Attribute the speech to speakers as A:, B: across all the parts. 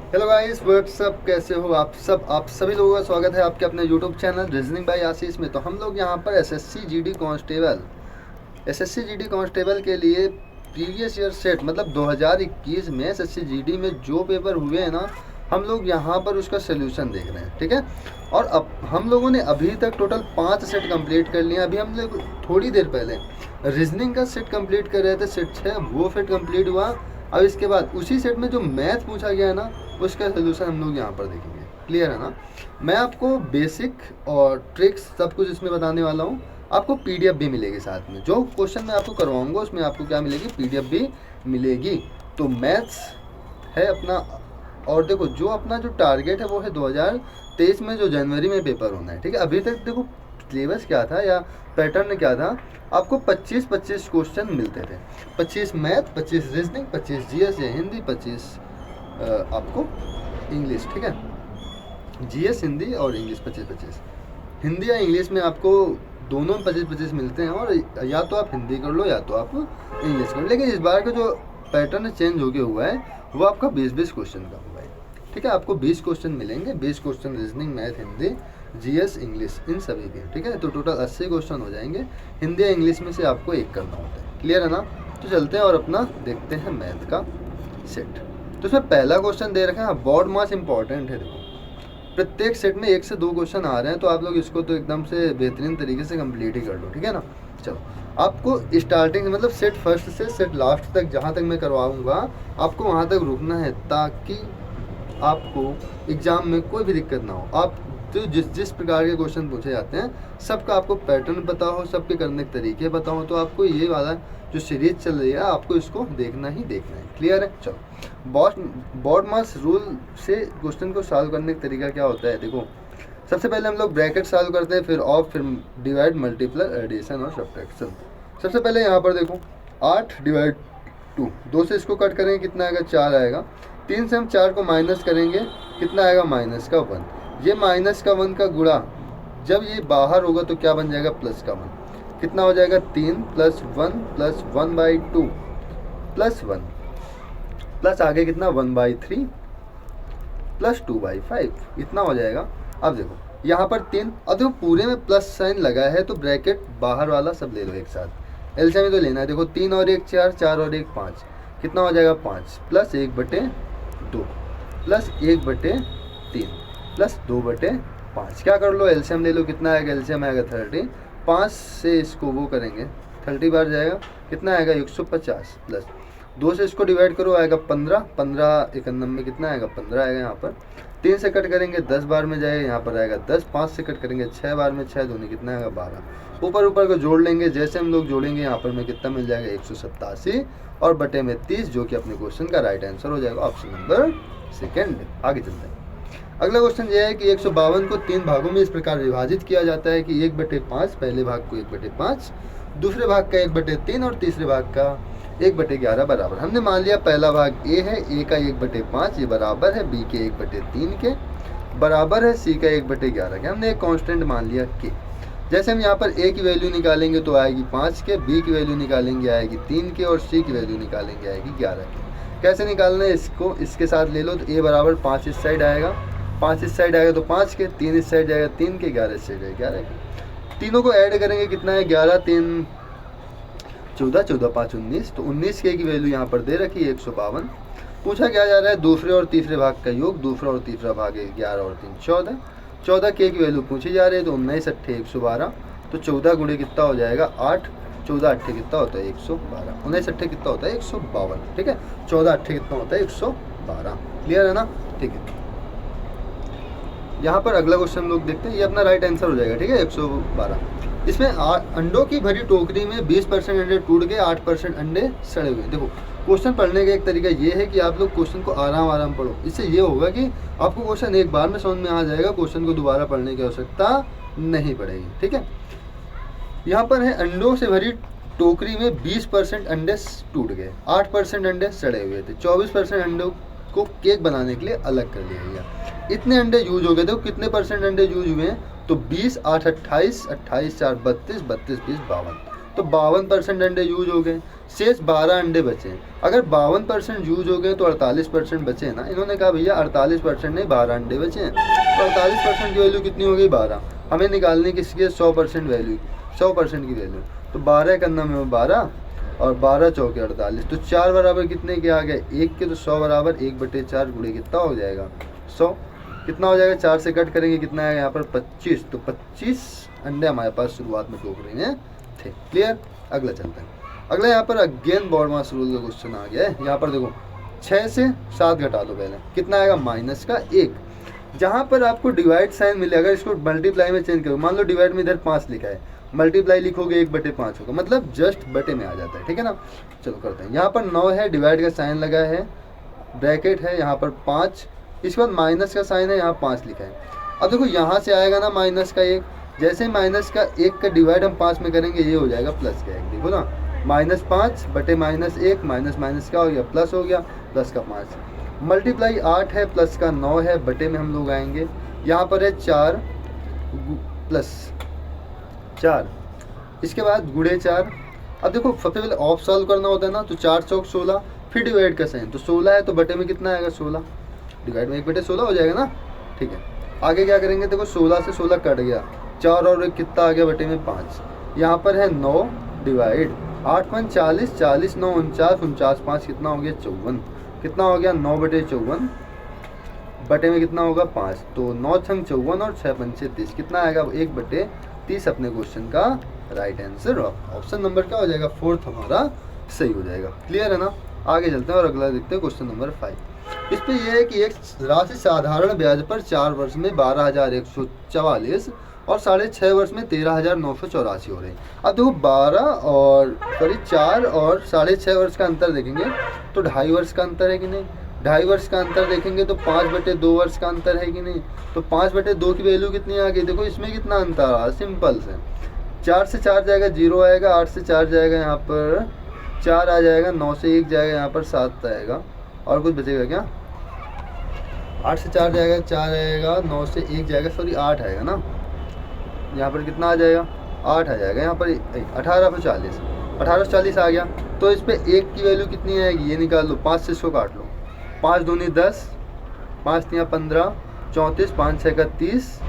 A: Hello guys, WhatsApp, कैसे हो आप सब। आप सभी लोगों का स्वागत है आपके अपने यूट्यूब चैनल रीजनिंग बाय आशीष में। तो हम लोग यहाँ पर एसएससी जीडी कांस्टेबल के लिए प्रीवियस ईयर सेट मतलब 2021 में एसएससी जीडी में जो पेपर हुए हैं ना, हम लोग यहाँ पर उसका सोल्यूशन देख रहे हैं। ठीक है, और अब हम लोगों ने अभी तक टोटल 5 सेट कंप्लीट कर लिए। अभी हम लोग थोड़ी देर पहले रीजनिंग का सेट कंप्लीट कर रहे थे, सेट 6 वो सेट कंप्लीट हुआ। अब इसके बाद उसी सेट में जो मैथ पूछा गया है ना, उसका सोल्यूशन हम लोग यहाँ पर देखेंगे। क्लियर है ना। मैं आपको बेसिक और ट्रिक्स सब कुछ इसमें बताने वाला हूँ। आपको पीडीएफ भी मिलेगी साथ में। जो क्वेश्चन मैं आपको करवाऊंगा उसमें आपको क्या मिलेगी, पीडीएफ भी मिलेगी। तो मैथ्स है अपना। और देखो, जो अपना जो टारगेट है वो है 2023 में जो जनवरी में पेपर होना है। ठीक है, अभी तक देखो सिलेबस क्या था या पैटर्न क्या था। आपको 25-25 क्वेश्चन मिलते थे। 25 मैथ, 25 रीजनिंग, 25 जीएस या हिंदी, 25 आपको इंग्लिश। ठीक है, जीएस हिंदी और इंग्लिश 25-25। हिंदी या इंग्लिश में आपको दोनों 25-25 मिलते हैं, और या तो आप हिंदी कर लो या तो आप इंग्लिश कर लो। लेकिन इस बार का जो पैटर्न चेंज हो गया हुआ है वो आपका 20-20 क्वेश्चन का हुआ है। ठीक है, आपको 20 क्वेश्चन मिलेंगे। 20 question reasoning, math, Hindi, GS, English, इन सभी के। ठीक है, तो टोटल 80 क्वेश्चन हो जाएंगे। हिंदी या इंग्लिश में से आपको एक करना होता है। क्लियर है ना। तो चलते हैं और अपना देखते हैं मैथ का सेट। तो इसमें पहला क्वेश्चन दे रखा है, बोर्ड मास इंपॉर्टेंट है। देखो, प्रत्येक सेट में 1 से 2 क्वेश्चन आ रहे हैं, तो आप लोग इसको तो एकदम से बेहतरीन तरीके से कंप्लीट ही कर लो। ठीक है ना। चलो, आपको स्टार्टिंग मतलब सेट फर्स्ट से सेट लास्ट तक जहाँ तक मैं करवाऊँगा आपको वहाँ तक रुकना है, ताकि आपको एग्ज़ाम में कोई भी दिक्कत ना हो। आप जो जिस प्रकार के क्वेश्चन पूछे जाते हैं सबका आपको पैटर्न पता हो, सबके करने के तरीके पता हो, तो आपको ये वाला जो सीरीज चल रही है आपको इसको देखना ही देखना है। क्लियर है। चलो, बोर्ड मास रूल से क्वेश्चन को सॉल्व करने का तरीका क्या होता है। देखो, सबसे पहले हम लोग ब्रैकेट सॉल्व करते हैं, फिर ऑफ, फिर डिवाइड, मल्टीप्लाई, एडिशन और सब्ट्रैक्शन। सबसे पहले यहाँ पर देखो, 8 डिवाइड 2, 2 से इसको कट करेंगे कितना आएगा, 4 आएगा। 3 से हम 4 को माइनस करेंगे, कितना आएगा, माइनस का 1। ये माइनस का 1 का गुणा जब ये बाहर होगा तो क्या बन जाएगा, प्लस का 1। कितना हो जाएगा, 3 + 1 + 1/2 + 1 प्लस आगे कितना, 1/3 + 2/5, इतना हो जाएगा। अब देखो यहाँ पर 3, अब देखो पूरे में प्लस साइन लगा है तो ब्रैकेट बाहर वाला सब ले लो एक साथ। एलसीएम तो लेना है। देखो 3 और 1 4, 4 और 1 5, कितना हो जाएगा, 5 + 1/2 + 1/3 + 2/5। क्या कर लो, एलसीएम ले लो। कितना आएगा, एलसीएम आएगा 30। 5 से इसको वो करेंगे 30 बार जाएगा, कितना आएगा, 150 प्लस 2 से इसको डिवाइड करो आएगा 15। 15 91 में कितना आएगा, 15 आएगा। यहाँ पर 3 से कट करेंगे 10 बार में जाएगा, यहाँ पर आएगा 10। 5 से कट करेंगे 6 बार में, 6 दूनी कितना आएगा, 12। ऊपर ऊपर को जोड़ लेंगे, जैसे हम लोग जोड़ेंगे यहाँ पर में कितना मिल जाएगा, 187 और बटे में 30, जो कि अपने क्वेश्चन का राइट आंसर हो जाएगा, ऑप्शन नंबर सेकेंड। आगे चलते हैं। अगला क्वेश्चन ये है कि 152 को 3 भागों में इस प्रकार विभाजित किया जाता है कि 1/5, पहले भाग को 1/5, दूसरे भाग का 1/3 और तीसरे भाग का 1/11 बराबर। हमने मान लिया पहला भाग ए है, ए का 1/5 ये बराबर है बी के 1/3 के, बराबर है सी का 1/11 के। हमने एक कांस्टेंट मान लिया के। जैसे हम यहाँ पर ए की वैल्यू निकालेंगे तो आएगी 5 के, बी की वैल्यू निकालेंगे आएगी 3 के, और सी की वैल्यू निकालेंगे आएगी 11 के। कैसे निकालना है इसको, इसके साथ ले लो। तो ए बराबर 5 इस साइड आएगा, 5 इस साइड आएगा तो 5 के, 3 इस साइड जाएगा 3 के, 11 इस साइड जाएगा 11 के। तीनों को ऐड करेंगे कितना है, 11 3 14, 14 5 19। तो 19 के की वैल्यू यहाँ पर दे रखी है 152। पूछा क्या जा रहा है, दूसरे और तीसरे भाग का योग। दूसरा और तीसरा भाग है 11 और 3 14। 14 के की वैल्यू पूछी जा रही है, तो 19 8 112। तो 14 गुणे कितना हो जाएगा, 8। 14 8 कितना होता है, 112। 19 8 कितना होता है, 152। ठीक है, 14 8 कितना होता है, 112। क्लियर है ना। ठीक है, यहाँ पर अगला क्वेश्चन हम लोग देखते हैं। ये अपना राइट आंसर हो जाएगा। ठीक है, 112। इसमें अंडों की भरी टोकरी में 20% अंडे टूट गए, 8% अंडे सड़े हुए। देखो, क्वेश्चन पढ़ने का एक तरीका ये है कि आप लोग क्वेश्चन को आराम आराम पढ़ो। इससे ये होगा कि आपको क्वेश्चन एक बार में समझ में आ जाएगा, क्वेश्चन को दोबारा पढ़ने की आवश्यकता नहीं पड़ेगी। ठीक है, यहाँ पर है अंडों से भरी टोकरी में 20% अंडे टूट गए, 8% अंडे सड़े हुए थे, 24% अंडों को केक बनाने के लिए अलग कर दिया गया। इतने अंडे यूज हो गए। देखो कितने परसेंट अंडे यूज हुए हैं, तो 20 8 28, 28 4 32, 32 20 52। तो 52% अंडे यूज हो गए। शेष 12 अंडे बचे हैं। अगर 52% यूज हो गए तो 48% बचे हैं ना। इन्होंने कहा भैया 48% नहीं 12 अंडे बचे हैं, तो 48% की वैल्यू कितनी हो गई 12। हमें निकालनी किसकी है 100% वैल्यू, 100% की वैल्यू। तो 12 करना में 12 और 12 चौके 48, तो 4 बराबर कितने के आ गए 1 के, तो 100 बराबर 1/4 गुणे कितना हो जाएगा 100। कितना हो जाएगा 4 से कट करेंगे कितना आएगा यहाँ पर 25, तो 25 अंडे हमारे पास शुरुआत में टोकरी में थे। क्लियर। अगला चलते हैं। अगला यहाँ पर अगेन बॉडमास रूल का क्वेश्चन आ गया है। यहाँ पर देखो 6 से 7 घटा दो पहले, कितना आएगा -1। जहाँ पर आपको डिवाइड साइन मिले, अगर इसको मल्टीप्लाई में चेंज करो, मान लो डिवाइड में इधर 5 लिखा है, मल्टीप्लाई लिखोगे 1/5 होगा, मतलब जस्ट बटे में आ जाता है। ठीक है ना। चलो करते हैं। यहाँ पर 9 है, डिवाइड का साइन लगा है, ब्रैकेट है, यहाँ पर 5, इसके बाद माइनस का साइन है, यहाँ 5 लिखा है। अब देखो यहाँ से आएगा ना माइनस का 1, जैसे माइनस का 1 का डिवाइड हम 5 में करेंगे ये हो जाएगा प्लस का 1। देखो ना -5 बटे -1, माइनस का हो गया प्लस हो गया, प्लस का 5। मल्टीप्लाई 8 है, प्लस का 9 है, बटे में हम लोग आएंगे, यहाँ पर है 4 प्लस 4, इसके बाद गुणे 4। अब देखो सबसे पहले ऑफ सॉल्व करना होता है ना, तो 4 चौक 16, फिर डिवाइड का साइन, तो 16 है तो बटे में कितना आएगा 16, डिवाइड में 1/16 हो जाएगा ना। ठीक है। आगे क्या करेंगे, देखो 16 से 16 कट गया, 4 और 1 कितना आ गया बटे में 5। यहाँ पर है 9 डिवाइड 8 5 40, 40 9 49, 49 5 कितना हो गया 54, कितना हो गया 9/54, बटे में कितना होगा 5, तो 9 छंग 54 और 6 पंचे 30, कितना आएगा 1/30 अपने क्वेश्चन का राइट आंसर। ऑप्शन नंबर क्या हो जाएगा 4th हमारा सही हो जाएगा। क्लियर है ना। आगे चलते हैं और अगला देखते हैं क्वेश्चन नंबर 5। इस पे ये है कि एक राशि साधारण ब्याज पर 4 वर्ष में 12,144 और 6.5 वर्ष में 13,984 हो रहे हैं। अब देखो 4 और 6.5 वर्ष का अंतर देखेंगे तो 2.5 वर्ष का अंतर है कि नहीं, 2.5 वर्ष का अंतर देखेंगे तो 5/2 वर्ष का अंतर है कि नहीं, तो 5/2 की वैल्यू कितनी आ गई। देखो इसमें कितना अंतर आ रहा है, सिंपल से 4 से 4 जाएगा 0 आएगा, 8 से 4 जाएगा यहाँ पर 4 आ जाएगा, 9 से 1 जाएगा यहाँ पर 7 आएगा, और कुछ बचेगा क्या, 8 से 4 जाएगा 4 आएगा, 9 से 1 जाएगा, सॉरी 8 आएगा ना, यहाँ पर कितना आ जाएगा 8 आ जाएगा, यहाँ पर 1840, 1840 आ गया। तो इस पे 1 की वैल्यू कितनी आएगी ये निकाल लो, 5 से इसको काट लो, 5 दूनी 10, 5 तियाँ 15, 34, 5 6 का 30,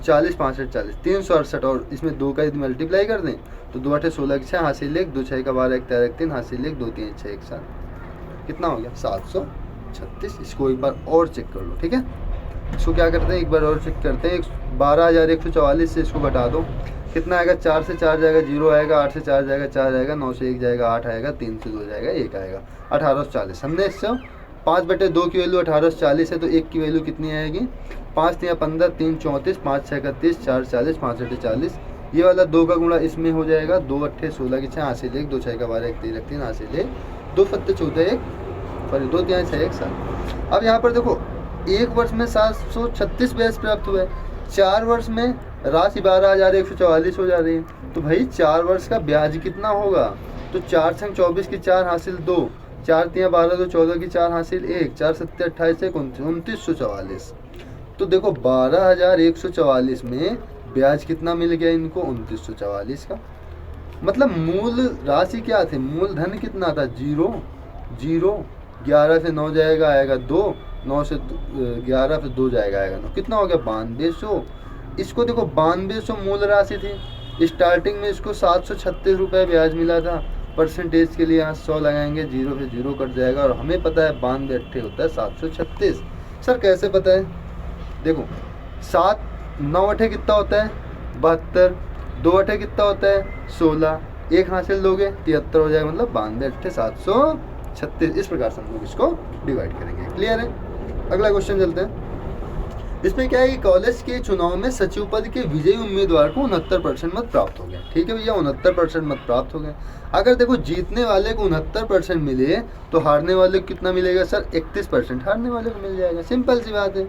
A: 40 5 8 40, 368, और इसमें 2 का यदि मल्टीप्लाई कर दें तो 2 8 16 6 हासिल 1, 2 6 का 12 1 13 3 हासिल 1, 2 3 6 1 7, कितना हो गया 736। इसको एक बार और चेक कर लो। ठीक है। इसको क्या करते हैं एक बार और चेक करते हैं, 12,144 से इसको घटा दो, कितना आएगा, 4 से 4 जाएगा 0 आएगा, 8 से 4 जाएगा 4 आएगा, 9 से 1 जाएगा 8 आएगा, 3 से 2 जाएगा 1 आएगा, 1840। हमने इससे 5/2 की वैल्यू 1840 है, तो 1 की वैल्यू कितनी आएगी, 5 तियाँ 15, 3 34, 5 6 का 30, 4 40, 5 8 40, ये वाला 2 का गुणा इसमें हो जाएगा, 2 8 16 की 6 हासिल 1, 2 6 का 12 1 13 3 हासिल 1, 2 7 14 1, सॉरी 2 3 6 1 7। अब यहाँ पर देखो 1 वर्ष में 736 ब्याज प्राप्त हुआ है, 4 वर्ष में राशि 12,144 हो जा रही है, तो भाई 4 वर्ष का ब्याज कितना होगा, तो 4 छंग 24 की 4 हासिल 2, 4 तियाँ 12 2 14 की 4 हासिल 1, 4 7 28 1 2944। तो देखो 12,144 में ब्याज कितना मिल गया इनको 2944 का, मतलब मूल राशि क्या थी, मूलधन कितना था 0 0, 11 से 9 जाएगा आएगा 2, 9 से 11 से 2 जाएगा आएगा 9, कितना हो गया 9200। इसको देखो 9200 मूल राशि थी, स्टार्टिंग में इसको 736 रुपये ब्याज मिला था, परसेंटेज के लिए यहाँ 100 लगाएंगे, 0 से 0 कट जाएगा, और हमें पता है 92 अट्ठे होता है 736। सर कैसे पता है, देखो 7 9 अट्ठे कितना होता है 72, 2 अट्ठे कितना होता है 16, 1 हासिल दोगे 73 हो जाएगा, मतलब 92 अट्ठे 736। इस प्रकार से हम लोग इसको डिवाइड करेंगे। क्लियर है। अगला क्वेश्चन चलते हैं। इसमें क्या है कि कॉलेज के चुनाव में सचिव पद के विजयी उम्मीदवार को 69% मत प्राप्त हो गए। ठीक है भैया 69% मत प्राप्त हो गए। अगर देखो जीतने वाले को 69% मिले तो हारने वाले को कितना मिलेगा सर 31% हारने वाले को मिल जाएगा, सिंपल सी बात है।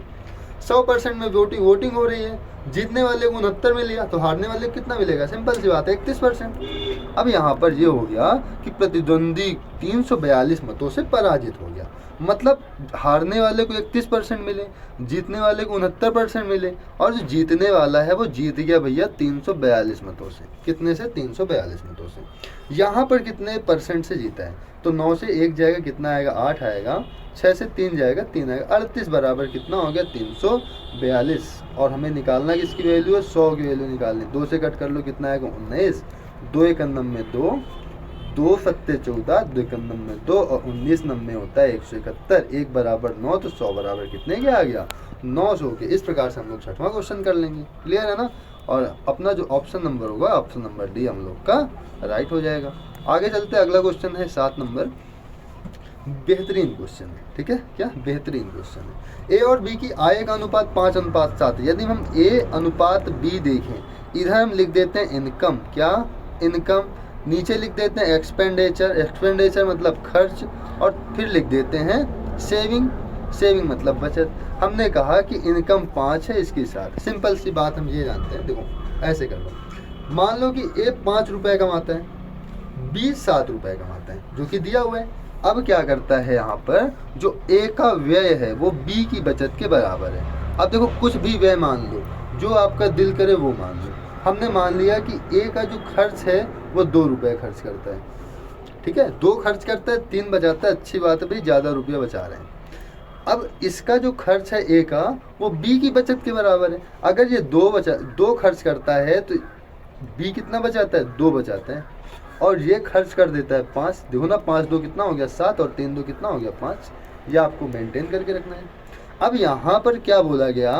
A: 100% में वोटिंग हो रही है, जीतने वाले को 69 मिल गया तो हारने वाले को कितना मिलेगा, सिंपल सी बात है 31%। अब यहाँ पर ये हो गया कि प्रतिद्वंदी 342 मतों से पराजित हो गया, मतलब हारने वाले को 31% मिले, जीतने वाले को 69% मिले, और जो जीतने वाला है वो जीत गया भैया 342 मतों से। कितने से? 342 मतों से। यहाँ पर कितने परसेंट से जीता है? तो 9 से 1 जाएगा, कितना आएगा? 8 आएगा। 6 से 3 जाएगा, 3 आएगा। 38 बराबर कितना हो गया? 342। और हमें निकालना किसकी वैल्यू है? 100 की वैल्यू निकालनी। 2 से कट कर लो, कितना आएगा? 19। 2 एक नंबे 2, 2 सत्ते 14, 2 एक नंबे 2, और 19 नंबे होता है 171। 1 बराबर 9, तो 100 बराबर कितने के आ गया? 900 के। इस प्रकार से हम लोग 6वां क्वेश्चन कर लेंगे। क्लियर है ना? और अपना जो ऑप्शन नंबर होगा, ऑप्शन नंबर डी हम लोग का राइट हो जाएगा। आगे चलते, अगला क्वेश्चन है 7 नंबर। बेहतरीन क्वेश्चन है, ठीक है? क्या बेहतरीन क्वेश्चन है। ए और बी की आय का अनुपात 5:7 है। यदि हम ए अनुपात बी देखें, इधर हम लिख देते हैं इनकम। क्या? इनकम। नीचे लिख देते हैं एक्सपेंडिचर। एक्सपेंडिचर मतलब खर्च। और फिर लिख देते हैं सेविंग। सेविंग मतलब बचत। हमने कहा कि इनकम 5 है, इसके साथ सिंपल सी बात हम ये जानते हैं। देखो ऐसे कर लो, मान लो कि ए 5 रुपये कमाता है, बी 7 रुपये कमाता है, जो कि दिया हुआ है। अब क्या करता है, यहाँ पर जो ए का व्यय है वो बी की बचत के बराबर है। अब देखो, कुछ भी व्यय मान लो, जो आपका दिल करे वो मान लो। हमने मान लिया कि ए का जो खर्च है वो 2 रुपये खर्च करता है, ठीक है? 2 खर्च करता है, 3 बचाता है। अच्छी बात है भाई, ज़्यादा रुपया बचा रहे हैं। अब इसका जो खर्च है ए का, वो बी की बचत के बराबर है। अगर ये 2 खर्च करता है तो बी कितना बचाता है? 2 बचाता है। और ये खर्च कर देता है 5। देखो ना, 5 2 कितना हो गया? 7, और 3 2 कितना हो गया? 5। ये आपको मेंटेन करके रखना है। अब यहाँ पर क्या बोला गया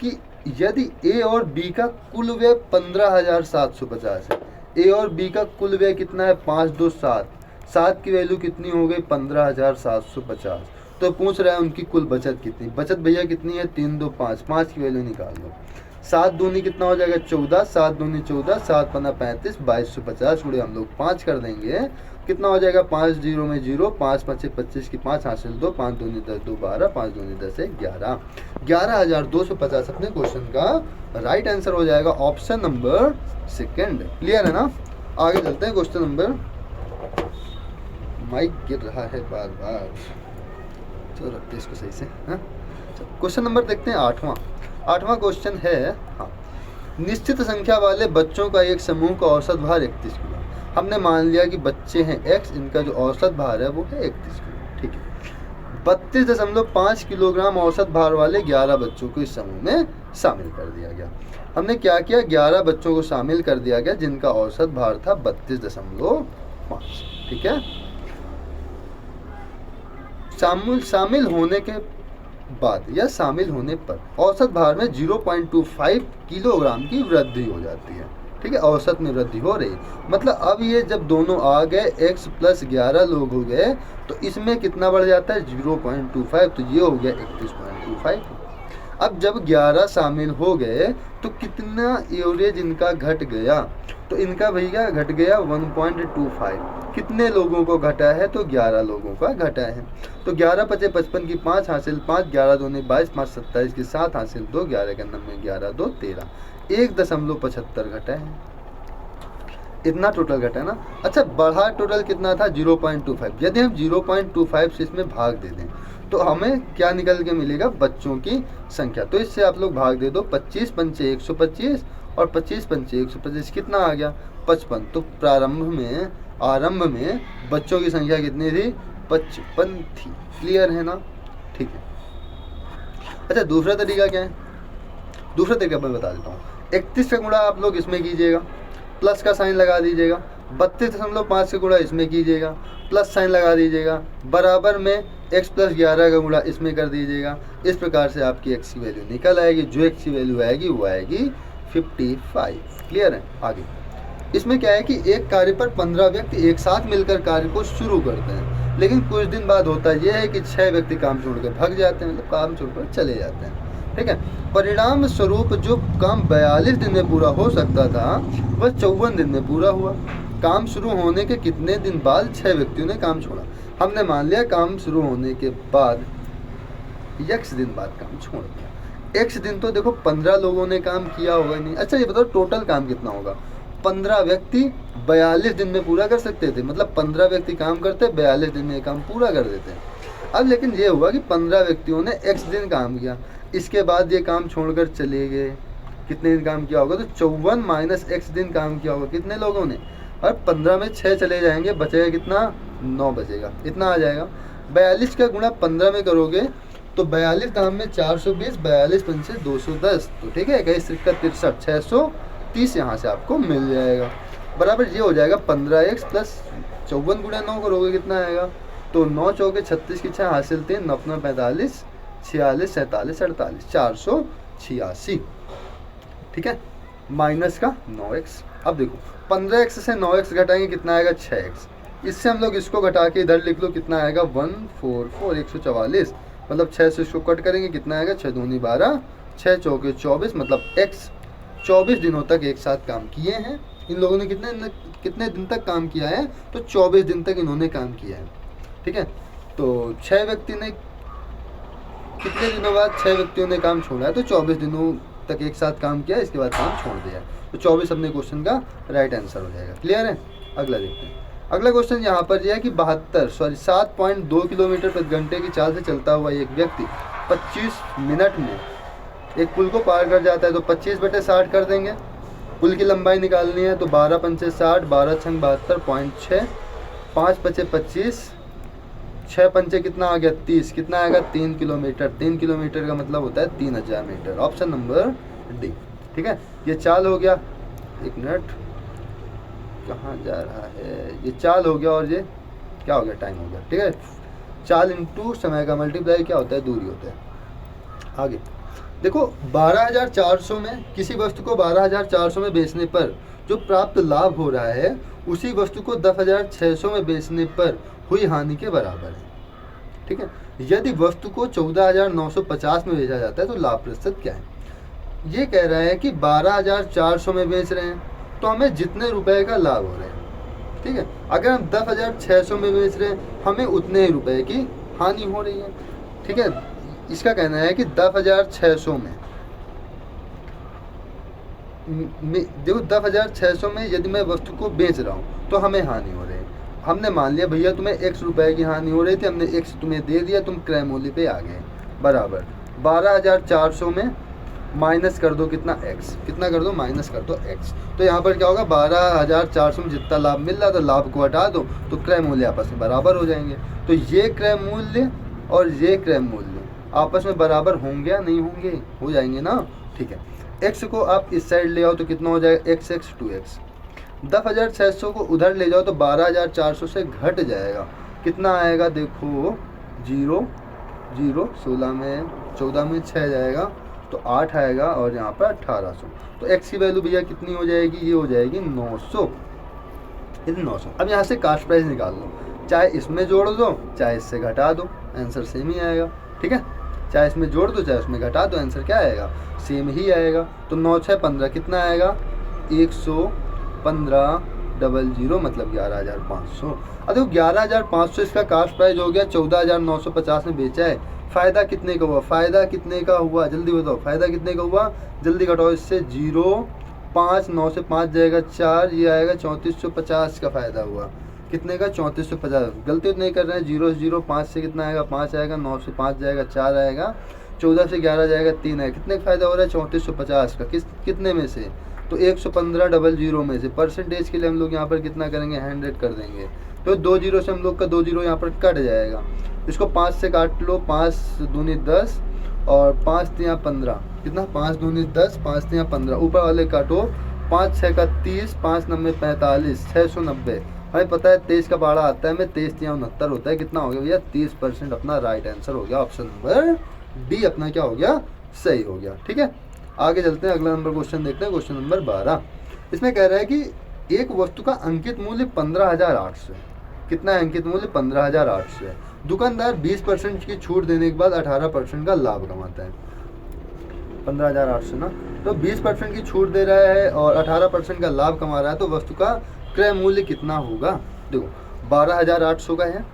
A: कि यदि ए और बी का कुल व्यय 15,750 है। ए और बी का कुल व्यय कितना है? 5 2 7। 7 की वैल्यू कितनी हो गई? 15,750। तो पूछ रहा है उनकी कुल बचत कितनी। बचत भैया कितनी है? 3 2 5। 5 की वैल्यू निकाल लो। 7 दूनी कितना हो जाएगा? 14। 7 दूनी 14, 7 पन्ना 35, 2250 गुणे हम लोग 5 कर देंगे। कितना हो जाएगा? 5 0 में 0, 5 5 25 की 5 हासिल 2, 5 दूनी 10, 2 12, 5 दूनी 10 है 11। 11,250 अपने क्वेश्चन का राइट आंसर हो जाएगा, ऑप्शन नंबर सेकंड। क्लियर है ना? आगे चलते हैं क्वेश्चन नंबर। माइक गिर रहा है बार बार, चलो रखते इसको सही से। क्वेश्चन नंबर देखते हैं 8वां क्वेश्चन है। हाँ, निश्चित संख्या वाले बच्चों का एक समूह का औसत भार 31 किलो। हमने मान लिया कि बच्चे हैं x, इनका जो औसत भार है वो है 31 किलो, ठीक है? 32.5 किलोग्राम औसत भार वाले 11 बच्चों को इस समूह में शामिल कर दिया गया। हमने क्या किया? 11 बच्चों को शामिल कर दिया गया जिनका औसत भार था 32.5, ठीक है? शामिल होने के बाद या शामिल होने पर औसत भार में 0.25 किलोग्राम की वृद्धि हो जाती है, ठीक है? औसत में वृद्धि हो रही, मतलब अब ये जब दोनों आ गए, x + 11 लोग हो गए, तो इसमें कितना बढ़ जाता है? 0.25, तो ये हो गया 31.25। अब जब 11 शामिल हो गए तो कितना एवरेज इनका घट गया? तो इनका भैया घट गया 1.25। कितने लोगों को घटा है? तो 11 लोगों का घटा है। तो 11 × 5 = 55 की 5 हासिल 5, 11 दूनी 22, 5 27 की 7 हासिल 2, 11 के नंबर 11 2 13, 1.75 घटा है। इतना टोटल घटा है ना? अच्छा, बढ़ा टोटल कितना था? 0.25। यदि हम 0.25 से इसमें भाग दे दें तो हमें क्या निकल के मिलेगा? बच्चों की संख्या। तो इससे आप लोग भाग दे दो। 25 पंचे 125 और 25 पंचे 125, कितना आ गया? 55। तो आरंभ में बच्चों की संख्या कितनी थी? 55 थी। क्लियर है ना? ठीक है। अच्छा, दूसरा तरीका क्या है? दूसरा तरीका मैं बता देता हूँ। 31 का गुणा आप लोग इसमें कीजिएगा, प्लस का साइन लगा दीजिएगा। 32.5 का गुणा इसमें कीजिएगा, प्लस साइन लगा दीजिएगा। बराबर में x + 11 का गुणा इसमें कर दीजिएगा। इस प्रकार से आपकी x की वैल्यू निकल आएगी। जो x की वैल्यू आएगी वो आएगी 55। क्लियर है? आगे इसमें क्या है कि एक कार्य पर 15 व्यक्ति एक साथ मिलकर कार्य को शुरू करते हैं, लेकिन कुछ दिन बाद होता यह है कि 6 व्यक्ति काम छोड़कर भाग जाते हैं, मतलब काम छोड़कर चले जाते हैं, ठीक है? परिणाम स्वरूप जो काम 42 दिन में पूरा हो सकता था वह 54 दिन में पूरा हुआ। काम शुरू होने के कितने दिन बाद 6 व्यक्तियों ने काम छोड़ा? हमने मान लिया काम शुरू होने के बाद x दिन बाद काम छोड़ दिया। x दिन तो देखो 15 लोगों ने काम किया होगा नहीं। अच्छा, ये बताओ टोटल काम कितना होगा? 15 व्यक्ति 42 दिन में पूरा कर सकते थे, मतलब 15 व्यक्ति काम करते, 42 दिन में काम पूरा कर देते हैं। अब लेकिन ये हुआ कि 15 व्यक्तियों ने x दिन काम किया, इसके बाद ये काम छोड़कर चले गए, कितने दिन काम किया होगा, तो 54 माइनस x दिन काम किया होगा कितने लोगों ने, और 15 में 6 चले जाएंगे, बचेगा कितना, 9 बचेगा, इतना आ जाएगा। 42 का गुणा 15 में करोगे तो 42 दाम में 420, 42 पंचे 210, तो ठीक है, 21 सिक्का 63, 630 यहाँ से आपको मिल जाएगा। बराबर ये हो जाएगा 15x प्लस 54 गुणा 9 करोगे कितना आएगा, तो 9 चौके 36 की 6 हासिल 3, 9 45, 46, 47, 48, 486, ठीक है, माइनस का 9x। अब देखो 15x से 9x घटाएंगे कितना आएगा, 6x। इससे हम लोग इसको घटा के इधर लिख लो कितना आएगा, 144, 144, मतलब 6 से इसको कट करेंगे कितना आएगा, 6 दूनी 12, 6 चौके 24, मतलब x 24 दिनों तक एक साथ काम किए हैं इन लोगों ने। कितने दिन तक काम किया है, तो 24 दिन तक इन्होंने काम किया है, ठीक है। तो 6 व्यक्ति ने कितने दिनों बाद 6 व्यक्तियों ने काम छोड़ा है, तो 24 दिनों तक एक साथ काम किया, इसके बाद काम छोड़ दिया, तो 24 अपने क्वेश्चन का राइट आंसर हो जाएगा। क्लियर है, अगला देखते हैं। अगला क्वेश्चन यहाँ पर यह है कि 7.2 किलोमीटर प्रति घंटे की चाल से चलता हुआ एक व्यक्ति 25 मिनट में एक पुल को पार कर जाता है, तो 25/60 कर देंगे। पुल की लंबाई निकालनी है, तो 12 पंचे 60, 12 छंग 72.6, 5 पचे 25, 6 पंचे कितना आ गया 30, कितना आएगा 3 किलोमीटर। 3 किलोमीटर का मतलब होता है 3000 मीटर, ऑप्शन नंबर डी, ठीक है। ये चाल हो गया, एक मिनट कहाँ जा रहा है, ये चाल हो गया, और ये क्या हो गया, टाइम हो गया, ठीक है। चाल इंटू समय का मल्टीप्लाई क्या होता है, दूरी होता है। आगे देखो 12400 में किसी वस्तु को 12400 में बेचने पर जो प्राप्त लाभ हो रहा है उसी वस्तु को 10600 में बेचने पर हुई हानि के बराबर है, ठीक है। यदि वस्तु को 14950 में बेचा जाता है तो लाभ प्रतिशत क्या है। ये कह रहा है कि 12400 में बेच रहे हैं तो हमें जितने रुपए का लाभ हो रहे हैं, ठीक है। अगर हम 10600 में बेच रहे हैं हमें उतने ही रुपए की हानि हो रही है, ठीक है। इसका कहना है कि 10600 में देखो 10600 में यदि मैं वस्तु को बेच रहा हूँ तो हमें हानि हो रही है। हमने मान लिया भैया तुम्हें x रुपए की हानि हो रही थी, हमने x तुम्हें दे दिया, तुम क्रय मूल्य पे आ गए, बराबर 12400 में माइनस कर दो कितना x, कितना कर दो माइनस कर दो x, तो यहाँ पर क्या होगा 12400 में जितना लाभ मिल रहा था लाभ को हटा दो तो क्रय मूल्य आपस में बराबर हो जाएंगे। तो ये क्रय मूल्य और ये क्रय मूल्य आपस में बराबर होंगे या नहीं होंगे, हो जाएंगे ना, ठीक है। x को आप इस साइड ले आओ तो कितना हो जाएगा x 2x, 10600 को उधर ले जाओ तो 12400 से घट जाएगा, कितना आएगा देखो 0 0, 16 में 14 में 6 जाएगा तो 8 आएगा, और यहाँ पर 1800, तो x की वैल्यू भैया कितनी हो जाएगी, ये हो जाएगी 900, 900। अब यहाँ से कास्ट प्राइस निकाल लो, चाहे इसमें जोड़ दो चाहे इससे घटा दो, आंसर सेम ही आएगा, ठीक है। चाहे इसमें जोड़ दो चाहे उसमें घटा दो, आंसर क्या आएगा, सेम ही आएगा। तो 9 6 15 कितना आएगा 115,000 मतलब 11,500। अब देखो 11,500 इसका कास्ट प्राइस हो गया, 14,950 में बेचा है, फ़ायदा कितने का हुआ, फ़ायदा कितने का हुआ जल्दी बताओ, फ़ायदा कितने का हुआ जल्दी घटाओ इससे, 0 5 9 से 5 जाएगा 4, ये आएगा 3450 का फ़ायदा हुआ, कितने का 3450। गलती नहीं कर रहे हैं, 0 0 5 से कितना आएगा 5 आएगा, 9 से 5 जाएगा 4 आएगा, 14 से 11 जाएगा 3 है, कितने का फ़ायदा हो रहा है 3450 का, कितने में से, तो 115,000 में से। परसेंटेज के लिए हम लोग यहाँ पर कितना करेंगे 100 कर देंगे, तो 2 0 से हम लोग का 2 0 यहाँ पर कट जाएगा, इसको 5 से काट लो, 5 दूनी 10 और 5 3 15, कितना 5 दूनी 10 5 3 15, ऊपर वाले काटो, 5 6 का 30, 5 9 45, 690। हमें पता है 23 का पहाड़ा आता है, में 23 3 69 होता है, कितना हो गया भैया 30% अपना राइट आंसर हो गया, ऑप्शन नंबर डी अपना क्या हो गया, सही हो गया, ठीक है। आगे चलते हैं, अगला नंबर क्वेश्चन देखते हैं, क्वेश्चन नंबर 12। इसमें कह रहा है कि एक वस्तु का अंकित मूल्य 15,800 है, कितना है अंकित मूल्य 15,800 है, दुकानदार 20% की छूट देने के बाद 18% का लाभ कमाता है। 15,800 ना, तो 20% की छूट दे रहा है और 18% का लाभ कमा रहा है, तो वस्तु का क्रय मूल्य कितना होगा। देखो 12,800 का है,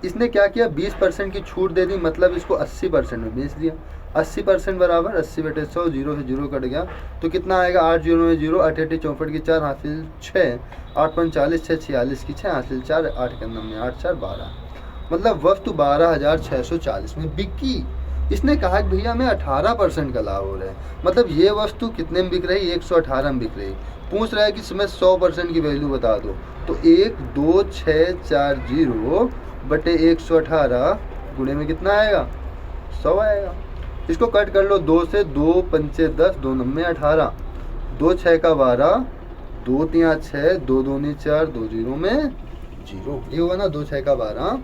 A: इसने क्या किया 20% की छूट दे दी, मतलब इसको 80% में बेच दिया। 80% बराबर 80/100, 0 से 0 कट गया तो कितना आएगा 8 0 में 0, 8 8 64 की 4 हासिल 6, 8 5 40 6 46 की 6 हासिल 4, 8 के 9 में 8 4 12। मतलब वस्तु 12,640 में बिकी। इसने कहा कि भैया हमें 18% का लाभ हो रहा है, मतलब ये वस्तु कितने में बिक रही है, 118 में बिक रही। पूछ रहा है कि इसमें 100% की वैल्यू बता दो, तो 12640 बटे 118 गुणे में कितना आएगा, 100 आएगा। इसको कट कर लो, 2 से 2 पंचे 10, 2 नम्बे 18, 2 6 का 12, 2 3 6, 2 2 4, 2 जीरो में 0, ये होगा ना 2 6 का 12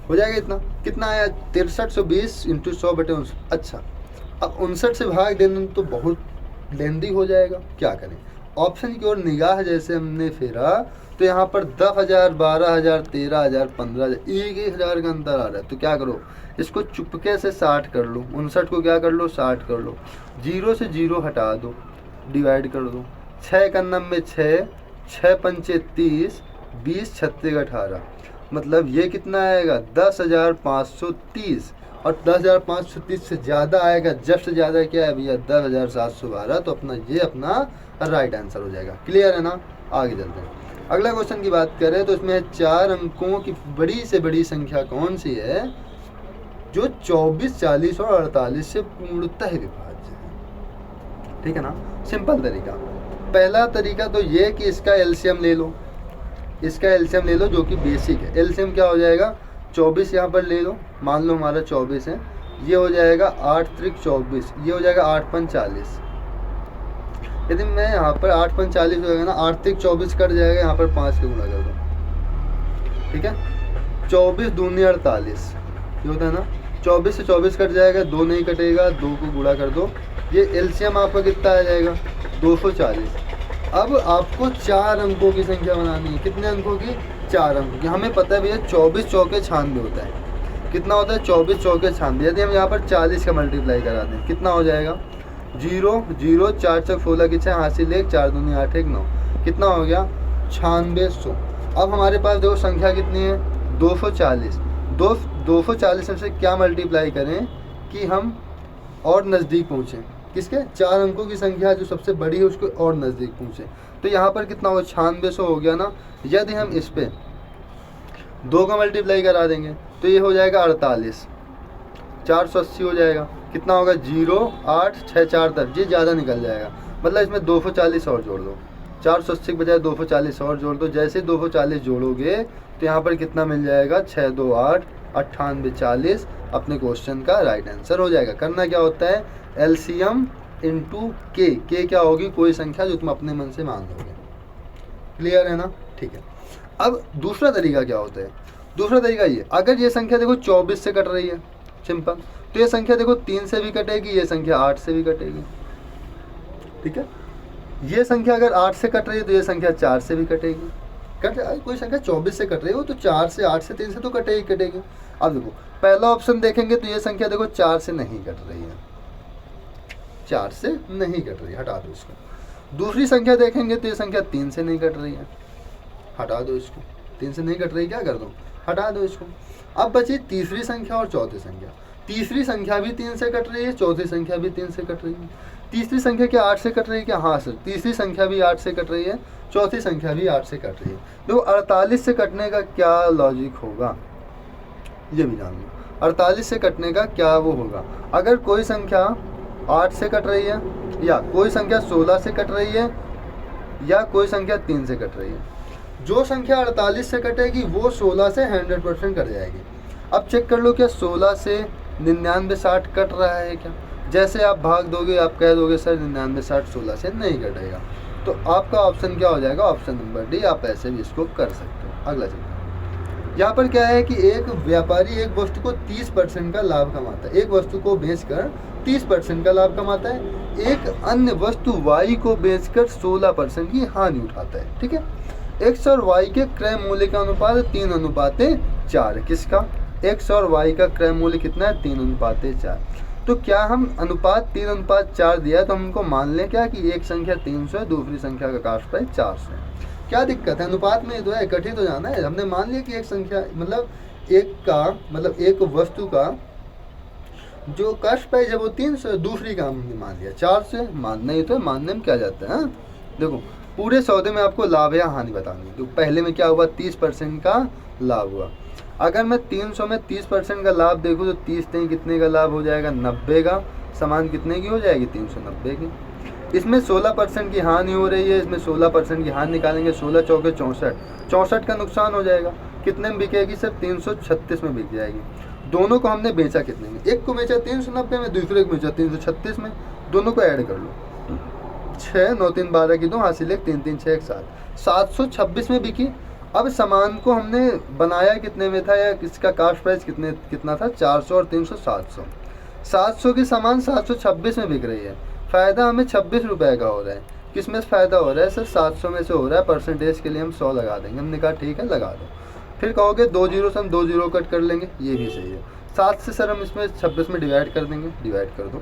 A: हो जाएगा। इतना कितना आया, 6320 इंटू 100 बटे 59। अच्छा, अब 59 से भाग देना तो बहुत लेंदी हो जाएगा, क्या करें। ऑप्शन की ओर निगाह जैसे हमने फेरा तो यहाँ पर 10,000, 12,000, 13,000, 15,000, 1,000 का अंतर आ रहा है। तो क्या करो, इसको चुपके से 60 कर लो, 59 को क्या कर लो, 60 कर लो, 0 से 0 हटा दो, डिवाइड कर दो, 6 का नंबे 6, 6 पंचे 30, 20 छत्ते 18, मतलब ये कितना आएगा 10,530, और 10,530 से ज़्यादा आएगा, जब से ज़्यादा क्या है भैया 10,712, तो अपना ये अपना राइट आंसर हो जाएगा। क्लियर है ना, आगे चलते हैं। अगला क्वेश्चन की बात करें तो इसमें 4 अंकों की बड़ी से बड़ी संख्या कौन सी है जो 24, 40 और 48 से पूर्णतः विभाज्य है। ठीक है ना, सिंपल तरीका। पहला तरीका तो ये कि इसका एलसीएम ले लो, इसका एलसीएम ले लो जो कि बेसिक है। एलसीएम क्या हो जाएगा, 24 यहाँ पर ले लो, मान लो हमारा 24 है, ये हो जाएगा 8 त्रिक 24, ये हो जाएगा 8 पंच 40। यदि मैं यहाँ पर 8 पंच 40 हो जाएगा ना, 8 त्रिक 24 कट जाएगा, यहाँ पर 5 के गुणा कर दो, ठीक है। 24 दूनी 48, ये होता है ना, 24 से 24 कट जाएगा, 2 नहीं कटेगा, 2 को गुणा कर दो, ये एलसीएम आपका कितना आ जाएगा 240। अब आपको 4 अंकों की संख्या बनानी है। कितने अंकों की, 4 अंकों की। हमें पता है भैया 24 चौके 96 होता है। कितना होता है, 24 चौके 96। यदि हम यहाँ पर 40 का मल्टीप्लाई करा दें, कितना हो जाएगा, 0 0, 4 चौक 16 की 6, हासिल 1, 4 दूनी 8 1 9, कितना हो गया 9600। अब हमारे पास देखो संख्या कितनी है 240। 240 में से क्या मल्टीप्लाई करें कि हम और नज़दीक पहुँचें, किसके, 4 अंकों की संख्या जो सबसे बड़ी है उसको और नज़दीक पहुँचे। तो यहाँ पर कितना हो, 9600 हो गया ना। यदि हम इस पे 2 का मल्टीप्लाई करा देंगे तो ये हो जाएगा 48, 480 हो जाएगा। कितना होगा 0 8 6 4 10, ये ज़्यादा निकल जाएगा, मतलब इसमें 240 और जोड़ दो, 480 के बजाय 240 और जोड़ दो। जैसे 240 जोड़ोगे तो यहाँ पर कितना मिल जाएगा 6 2 8 98 40, अपने क्वेश्चन का राइट आंसर हो जाएगा। करना क्या होता है, एलसीएम इंटू के क्या होगी, कोई संख्या जो तुम अपने मन से मान लोगे। क्लियर है ना, ठीक है। अब दूसरा तरीका क्या होता है, दूसरा तरीका ये, अगर ये संख्या देखो 24 से कट रही है, सिंपल, तो ये संख्या देखो 3 से भी कटेगी, ये संख्या 8 से भी कटेगी, ठीक है। ये संख्या अगर 8 से कट रही है तो ये संख्या 4 से भी कटेगी। कोई संख्या 24 से कट रही हो तो 4 से 8 से 3 से तो कटेगी। अब देखो पहला ऑप्शन देखेंगे तो ये संख्या देखो 4 से नहीं कट रही है, 4 से नहीं कट रही है, हटा दो इसको। दूसरी संख्या देखेंगे तो ये संख्या 3 से नहीं कट रही है, हटा दो इसको। 3 से नहीं कट रही, क्या कर दो, हटा दो इसको। अब बची तीसरी संख्या और चौथी संख्या। तीसरी संख्या भी 3 से कट रही है, चौथी संख्या भी 3 से कट रही है। तीसरी संख्या क्या 8 से कट रही है क्या, हाँ सर, तीसरी संख्या भी 8 से कट रही है, चौथी संख्या भी 8 से कट रही है। देखो 48 से कटने का क्या लॉजिक होगा, ये भी जान लो। 48 से कटने का क्या वो होगा, अगर कोई संख्या 8 से कट रही है, या कोई संख्या 16 से कट रही है, या कोई संख्या 3 से कट रही है, जो संख्या 48 से कटेगी वो 16 से 100% कट जाएगी। अब चेक कर लो क्या 16 से 99 60 कट रहा है क्या। जैसे आप भाग दोगे, आप कह दोगे सर 99 60 16 से नहीं कटेगा, तो आपका ऑप्शन क्या हो जाएगा, ऑप्शन नंबर डी। आप ऐसे भी इसको कर सकते हो। अगला चलिए, यहाँ पर क्या है कि एक व्यापारी एक वस्तु को 30% का लाभ कमाता है, एक वस्तु को बेचकर 30% का लाभ कमाता है, एक अन्य वस्तु वाई को बेचकर 16% की हानि उठाता है, ठीक है। एक्स और वाई के क्रय मूल्य का अनुपात 3:4 है। किसका, एक्स और वाई का क्रय मूल्य कितना है 3:4। तो क्या हम अनुपात 3:4 दिया है तो हम इनको मान लें क्या कि एक संख्या 300 है, दूसरी संख्या का कास्ट प्राइस 400 है। क्या दिक्कत है, अनुपात में तो है, इकट्ठे तो जाना है। हमने मान लिया कि एक संख्या मतलब एक वस्तु का जो कास्ट प्राइस है वो 300 है, दूसरी का हमने मान लिया 400 है। मानना ही तो है, मानने में क्या जाता है। देखो पूरे सौदे में आपको लाभ या हानि बतानी है। तो पहले में क्या हुआ 30% का लाभ हुआ, अगर मैं 300 में 30% का लाभ देखूँ तो 30 नहीं कितने का लाभ हो जाएगा, 90 का। समान कितने की हो जाएगी, 390 की। इसमें 16% की हानि हो रही है, इसमें 16% की हानि निकालेंगे, 16 चौके 64, 64 का नुकसान हो जाएगा। कितने में बिकेगी सर, 336 में बिक जाएगी। दोनों को हमने बेचा कितने में, एक को बेचा 390 में, दूसरे को बेचा 336 में। दोनों को ऐड कर लो, 6 9 3 12 की 2 हासिल 1 3 3 6 1 7, 726 में बिकी। अब सामान को हमने बनाया कितने में था, या इसका कास्ट प्राइस कितना था, 400 और 300 700। 700 की सामान 726 में बिक रही है, फ़ायदा हमें 26 रुपये का हो रहा है। किस में फ़ायदा हो रहा है सर, 700 में से हो रहा है। परसेंटेज के लिए हम 100 लगा देंगे, हमने कहा ठीक है लगा दो। फिर कहोगे 2 जीरो से हम 2 जीरो कट कर लेंगे, ये भी सही है। 7 से सर हम इसमें 26 में डिवाइड कर देंगे, डिवाइड कर दो।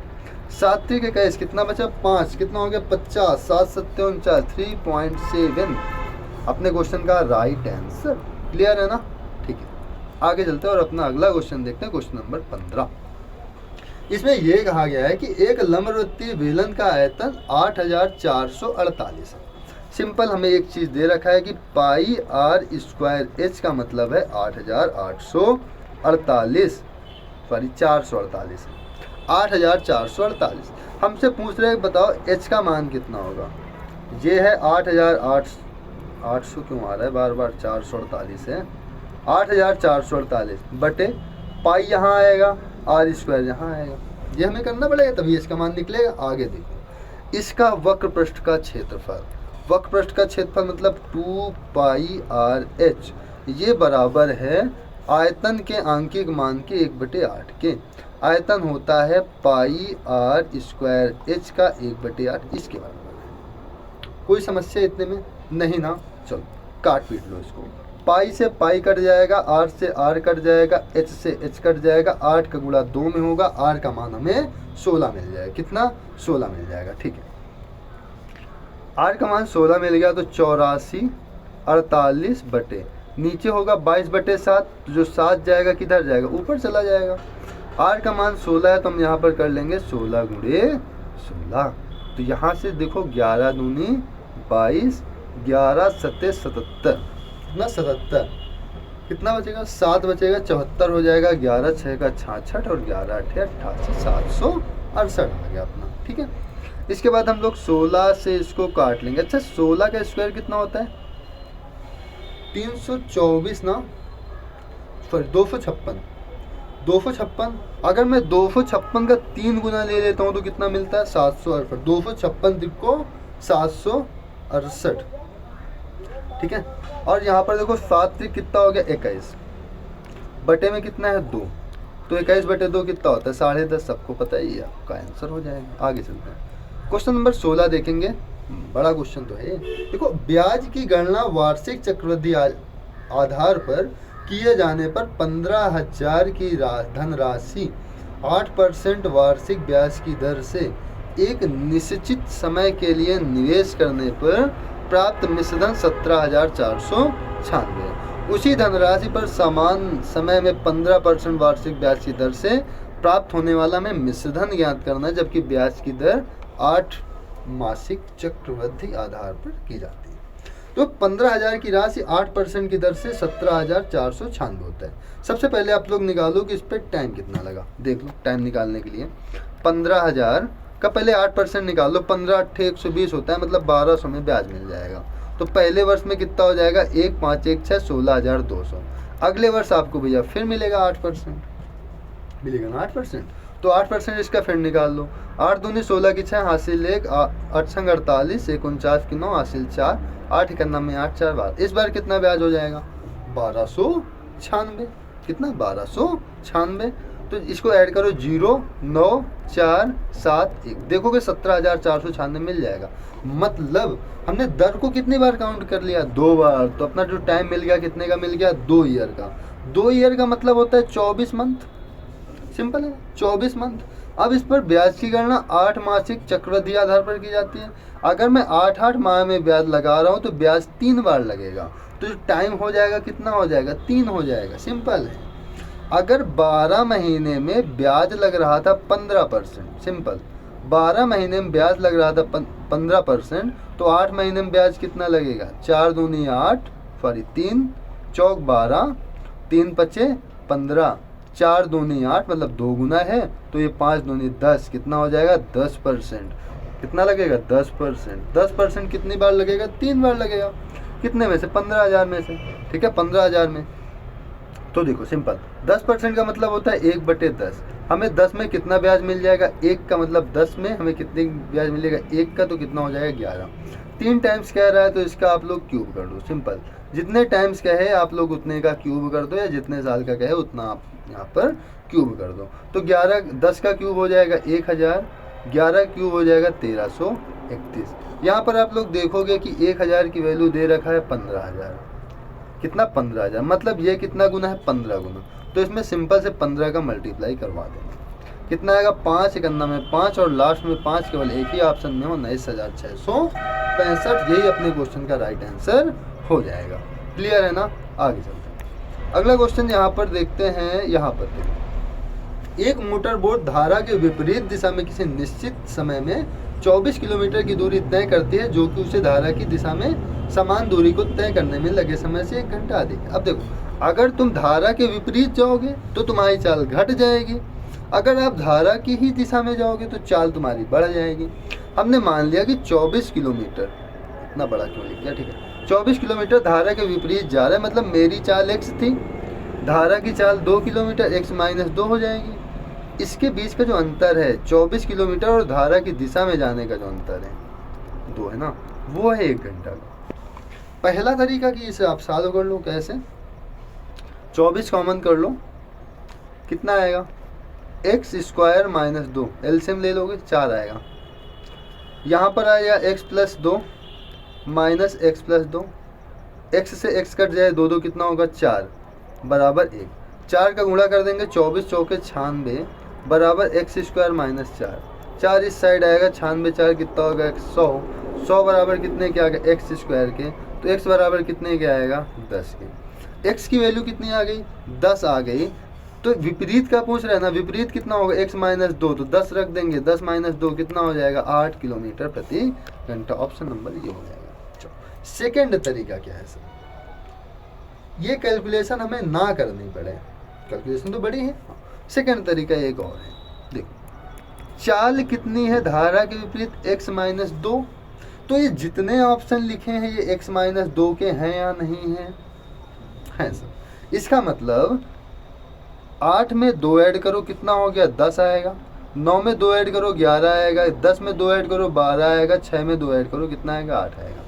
A: 7 3 21 कितना बचा, 5, कितना हो गया 50, 7 7 49, 3.7 अपने क्वेश्चन का राइट आंसर। क्लियर है ना, ठीक है। आगे चलते हैं और अपना अगला क्वेश्चन देखते हैं, क्वेश्चन नंबर 15। इसमें यह कहा गया है कि एक लंबवृत्तीय बेलन का आयतन 8448 है। सिंपल हमें एक चीज दे रखा है कि पाई आर स्क्वायर एच का मतलब है 8848, सॉरी 448 है, 8448। हमसे पूछ रहे हैं बताओ एच का मान कितना होगा। ये है 8800 क्यों आ रहा है बार बार, 448 है, 8448 बटे पाई यहाँ आएगा, आर स्क्वायर यहाँ आएगा। ये हमें करना पड़ेगा तभी इसका मान निकलेगा। आगे देखो, इसका वक्र पृष्ठ का क्षेत्रफल, वक्र पृष्ठ का क्षेत्रफल मतलब 2 पाई आर एच, ये बराबर है आयतन के आंकिक मान के 1/8 के। आयतन होता है पाई आर स्क्वायर एच का 1/8, इसके बराबर है। कोई समस्या इतने में नहीं ना, चलो काट पीट लो इसको। पाई से पाई कट जाएगा, आर से आर कट जाएगा, एच से एच कट जाएगा, 8 का गुणा 2 में होगा, आर का मान हमें 16 मिल जाएगा। कितना, 16 मिल जाएगा, ठीक है। आर का मान 16 मिल गया तो 8448 बटे नीचे होगा 22/7, तो जो 7 जाएगा किधर जाएगा, ऊपर चला जाएगा। आर का मान 16 है तो हम यहाँ पर कर लेंगे 16 गुणे 16। तो यहाँ से देखो 11 दूनी 22, 11 सत्ते 77 ना, 77 कितना बचेगा, 7 बचेगा, 74 हो जाएगा। 11 6 का 66 और 11 8 88, 768 आ गया अपना, ठीक है। इसके बाद हम लोग 16 से इसको काट लेंगे। अच्छा 16 का स्क्वायर कितना होता है, 324 ना, सॉरी 256। 256 अगर मैं 256 का 3 गुना ले लेता हूँ तो कितना मिलता है, 768। 256 को 768, ठीक है। और यहाँ पर देखो 7 कितना हो गया, 21 बटे में कितना है 2, तो 21 बटे 2 कितना होता है, 10.5। सबको पता ही है, आपका आंसर हो जाएगा। आगे चलते हैं, क्वेश्चन नंबर 16 देखेंगे। बड़ा क्वेश्चन तो है। देखो, ब्याज की गणना वार्षिक चक्रवृद्धि आधार पर किए जाने पर 15,000 की धनराशि 8% वार्षिक ब्याज की दर से एक निश्चित समय के लिए निवेश करने पर प्राप्त मिश्रधन 17,496। उसी धनराशि पर समान समय में 15% वार्षिक ब्याज की दर से प्राप्त होने वाला हमें मिश्रधन ज्ञात करना है, जबकि ब्याज की दर 8 मासिक चक्रवृद्धि आधार पर की जाती है। तो 15,000 की राशि 8% की दर से 17,496 होता है। सबसे पहले आप लोग निकालो कि इस पर टाइम कितना लगा। देख लो टाइम निकालने के लिए 15,000 का पहले 8% निकाल लो, 15 8 120 होता है, मतलब 1200 में ब्याज मिल जाएगा। तो पहले वर्ष में कितना हो जाएगा, 1 5 1 6 16,200। अगले वर्ष आपको भैया फिर मिलेगा 8%, मिलेगा ना 8%, तो 8% इसका फिर निकाल लो। 8 दूनी 16 की 6 हासिल 1, 8 संग 48, 1 49 की 9 हासिल 4, 8 91 8 4 12। इस बार कितना ब्याज हो जाएगा, 1296। कितना, 1296। तो इसको ऐड करो, 0 9 4 7 1, देखोगे 17,496 मिल जाएगा। मतलब हमने दर को कितनी बार काउंट कर लिया, 2 बार। तो अपना जो टाइम मिल गया कितने का मिल गया, 2 ईयर का। 2 ईयर का मतलब होता है 24 मंथ। सिंपल है, 24 मंथ। अब इस पर ब्याज की गणना 8 मासिक चक्रवृद्धि आधार पर की जाती है। अगर मैं 8 माह में ब्याज लगा रहा हूँ तो ब्याज 3 बार लगेगा, तो जो टाइम हो जाएगा कितना हो जाएगा, 3 हो जाएगा। सिंपल है। अगर 12 महीने में ब्याज लग रहा था 15%, सिंपल 12 महीने में ब्याज लग रहा था 15%, तो 8 महीने में ब्याज कितना लगेगा, 4 दूनी 8, सॉरी 3 चौक 12 3 पचे 15, 4 दूनी 8 मतलब 2 गुना है, तो ये 5 दूनी 10, कितना हो जाएगा 10%। कितना लगेगा 10%। 10% कितनी बार लगेगा 3 बार लगेगा। कितने में से 15,000 में से, ठीक है 15,000 में। तो देखो सिंपल, 10% का मतलब होता है 1/10। हमें 10 में कितना ब्याज मिल जाएगा, 1 का मतलब 10 में हमें कितनी ब्याज मिलेगा 1 का, तो कितना हो जाएगा 11। 3 टाइम्स कह रहा है तो इसका आप लोग क्यूब कर दो। सिंपल, जितने टाइम्स कहे आप लोग उतने का क्यूब कर दो, या जितने साल का कहे उतना आप यहाँ पर क्यूब कर दो। तो 10 का क्यूब हो जाएगा 1000, 11 क्यूब हो जाएगा 1331। यहाँ पर आप लोग देखोगे कि 1000 की वैल्यू दे रखा है 15,000। कितना 15,000, मतलब ये कितना गुना है 15 गुना। तो इसमें सिंपल से 15 का मल्टीप्लाई करवा देंगे। कितना आएगा 5 इकन्ना में 5 और लास्ट में 5, केवल एक ही ऑप्शन में 19,665। यही अपने क्वेश्चन का राइट आंसर हो जाएगा। क्लियर है ना। आगे चलते हैं, अगला क्वेश्चन यहाँ पर देखते हैं। यहाँ पर देखो, एक मोटर बोट धारा के विपरीत दिशा में किसी निश्चित समय में 24 किलोमीटर की दूरी तय करती है, जो कि उसे धारा की दिशा में समान दूरी को तय करने में लगे समय से 1 घंटा अधिक है। अब देखो, अगर तुम धारा के विपरीत जाओगे तो तुम्हारी चाल घट जाएगी, अगर आप धारा की ही दिशा में जाओगे तो चाल तुम्हारी बढ़ जाएगी। हमने मान लिया कि 24 किलोमीटर, इतना बड़ा क्यों लिख दिया, ठीक है 24 किलोमीटर धारा के विपरीत जा रहा है, मतलब मेरी चाल x थी, धारा की चाल 2 किलोमीटर, x - 2 हो जाएगी। इसके बीच का जो अंतर है 24 किलोमीटर और धारा की दिशा में जाने का जो अंतर है 2 है ना, वो है 1 घंटा का। पहला तरीका कि इसे आप सॉल्व कर लो। कैसे, 24 कॉमन कर लो, कितना आएगा x² - 2, एलसीएम ले लोगे 4 आएगा। यहाँ पर आएगा x + 2 - x + 2, x से x कट जाए 2 कितना होगा 4 बराबर 1। 4 का गुणा कर देंगे, 24 चौके 96 बराबर x² - 4। 4 इस साइड आएगा, 96 4 कितना होगा 100। 100 बराबर कितने के आ गए x² के, तो x बराबर कितने के आएगा 10 के। x की वैल्यू कितनी आ गई 10 आ गई। तो विपरीत का पूछ रहे हैं ना, विपरीत कितना होगा x - 2, तो 10 रख देंगे, 10 - 2 कितना हो जाएगा 8 किलोमीटर प्रति घंटा। ऑप्शन नंबर ये हो जाएगा। सेकेंड तरीका क्या है सर, ये कैलकुलेशन हमें ना करनी पड़े, कैलकुलेशन तो बड़ी है। सेकेंड तरीका एक और है, देखो चाल कितनी है धारा के विपरीत x - 2। तो ये जितने ऑप्शन लिखे हैं ये x - 2 के हैं या नहीं है, है सर। इसका मतलब 8 में 2 ऐड करो कितना हो गया 10 आएगा, 9 में 2 ऐड करो 11 आएगा, 10 में 2 ऐड करो 12 आएगा, 6 में 2 ऐड करो कितना आएगा 8 आएगा।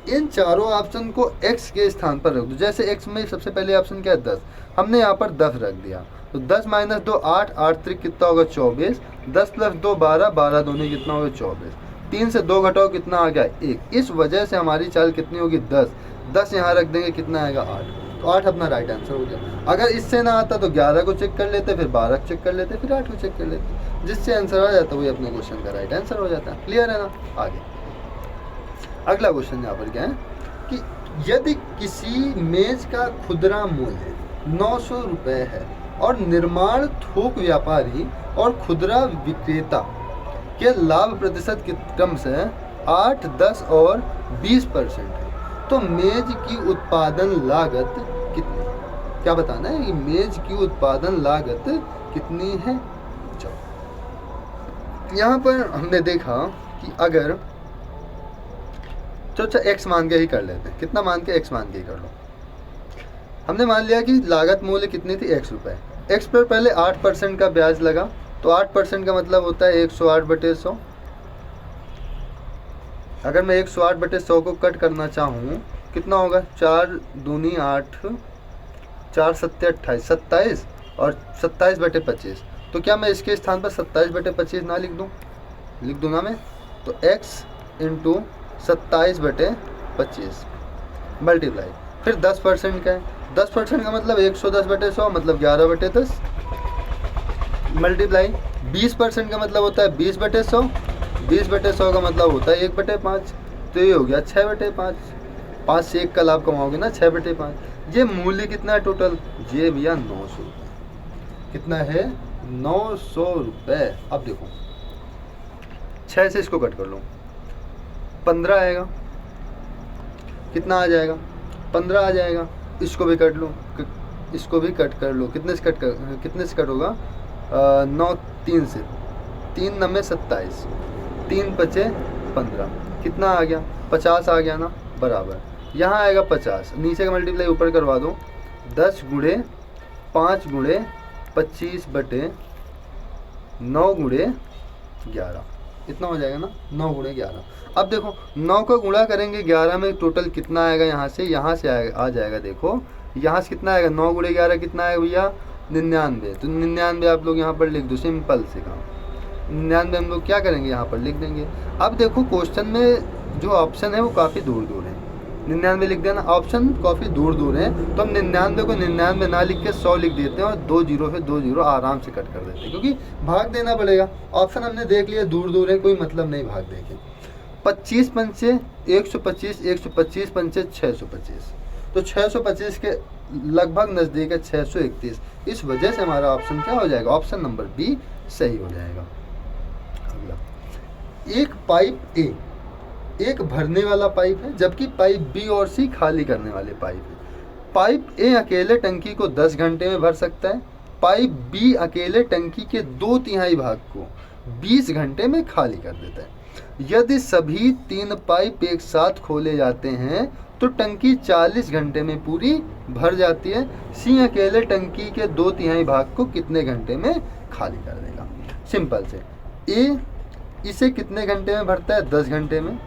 A: इन चारों ऑप्शन को x के स्थान पर रख दो। जैसे x में सबसे पहले ऑप्शन क्या है 10, हमने यहाँ पर 10 रख दिया, तो 10 - 2 8, 8 3 कितना होगा 24, 10 + 2 12, 12 दूनी कितना होगा 24, 3 से 2 घटाओ कितना आ गया 1। इस वजह से हमारी चाल कितनी होगी 10, 10 यहाँ रख देंगे कितना आएगा 8, तो 8 अपना राइट आंसर हो गया। अगर इससे ना आता तो 11 को चेक कर लेते, फिर 12 को चेक कर लेते, फिर 8 को चेक कर लेते, जिससे आंसर आ जाता वही अपने क्वेश्चन का राइट आंसर हो जाता है। क्लियर है ना। आगे अगला क्वेश्चन यहाँ पर क्या है कि यदि किसी मेज का खुदरा मूल्य 900 रुपये है और निर्माण थोक व्यापारी और खुदरा विक्रेता के लाभ प्रतिशत के क्रम से 8, 10 और 20% है, तो मेज की उत्पादन लागत कितनी है? क्या बताना है कि मेज की उत्पादन लागत कितनी है। चलो यहाँ पर हमने देखा कि अगर तो अच्छा x मान के ही कर लेते हैं, कितना मान के x मान के ही कर लो। हमने मान लिया कि लागत मूल्य कितनी थी x रुपये, x पर पहले 8% का ब्याज लगा, तो 8% का मतलब होता है 108/100। अगर मैं 108/100 को कट करना चाहूँ कितना होगा 4 दूनी 8, 4 सत्ते 28, 27 और 27/25। तो क्या मैं इसके स्थान पर 27/25 ना लिख दूँ ना मैं, तो x × 27/25 मल्टीप्लाई, फिर 10% का है, 10% का मतलब 110/100 मतलब 11/10 मल्टीप्लाई, 20% का मतलब होता है 20/100, 20/100 का मतलब होता है 1/5, तो ये हो गया 6/5। 5 से 1 का लाभ कमाओगे ना 6/5। ये मूल्य कितना है टोटल, ये भैया 900 रुपये। कितना है 900 रुपये। अब देखो 6 से इसको कट कर लो 15 आएगा, कितना आ जाएगा 15 आ जाएगा। इसको भी कट लो इसको भी कट कर लो, कितने से कट होगा, 9 3 से, 3 9 27, 3 5 15, कितना आ गया 50 आ गया ना, बराबर यहाँ आएगा 50, नीचे का मल्टीप्लाई ऊपर करवा दो, 10 गुणे 5 गुणे 25 बटे 9 गुणे 11, इतना हो जाएगा ना, 9 गुणे 11। अब देखो 9 का गुणा करेंगे 11 में, टोटल कितना आएगा, यहाँ से आएगा, आ जाएगा, देखो यहाँ से कितना आएगा, 9 गुणे 11 कितना आएगा भैया 99, तो 99 आप लोग यहाँ पर लिख दो, सिंपल से काम, 99 हम लोग क्या करेंगे यहाँ पर लिख देंगे। अब देखो क्वेश्चन में जो ऑप्शन है वो काफ़ी दूर दूर है, 99 लिख देना, ऑप्शन काफ़ी दूर दूर है, तो हम 99 को 99 ना लिख के 100 लिख देते हैं और 2 जीरो से 2 जीरो आराम से कट कर देते हैं, क्योंकि भाग देना पड़ेगा, ऑप्शन हमने देख लिया दूर दूर है, कोई मतलब नहीं भाग देके। 25 पंचे 125, 125 पंचे 625, तो 625 के लगभग नज़दीक है 631, इस वजह से हमारा ऑप्शन क्या हो जाएगा, ऑप्शन नंबर बी सही हो जाएगा। अगला, एक पाइप ए एक भरने वाला पाइप है, जबकि पाइप बी और सी खाली करने वाले पाइप है। पाइप ए अकेले टंकी को 10 घंटे में भर सकता है, पाइप बी अकेले टंकी के 2/3 भाग को 20 घंटे में खाली कर देता है। यदि सभी 3 पाइप एक साथ खोले जाते हैं तो टंकी 40 घंटे में पूरी भर जाती है। सी अकेले टंकी के 2/3 भाग को कितने घंटे में खाली कर देगा। सिंपल से, ए इसे कितने घंटे में भरता है, 10 घंटे में।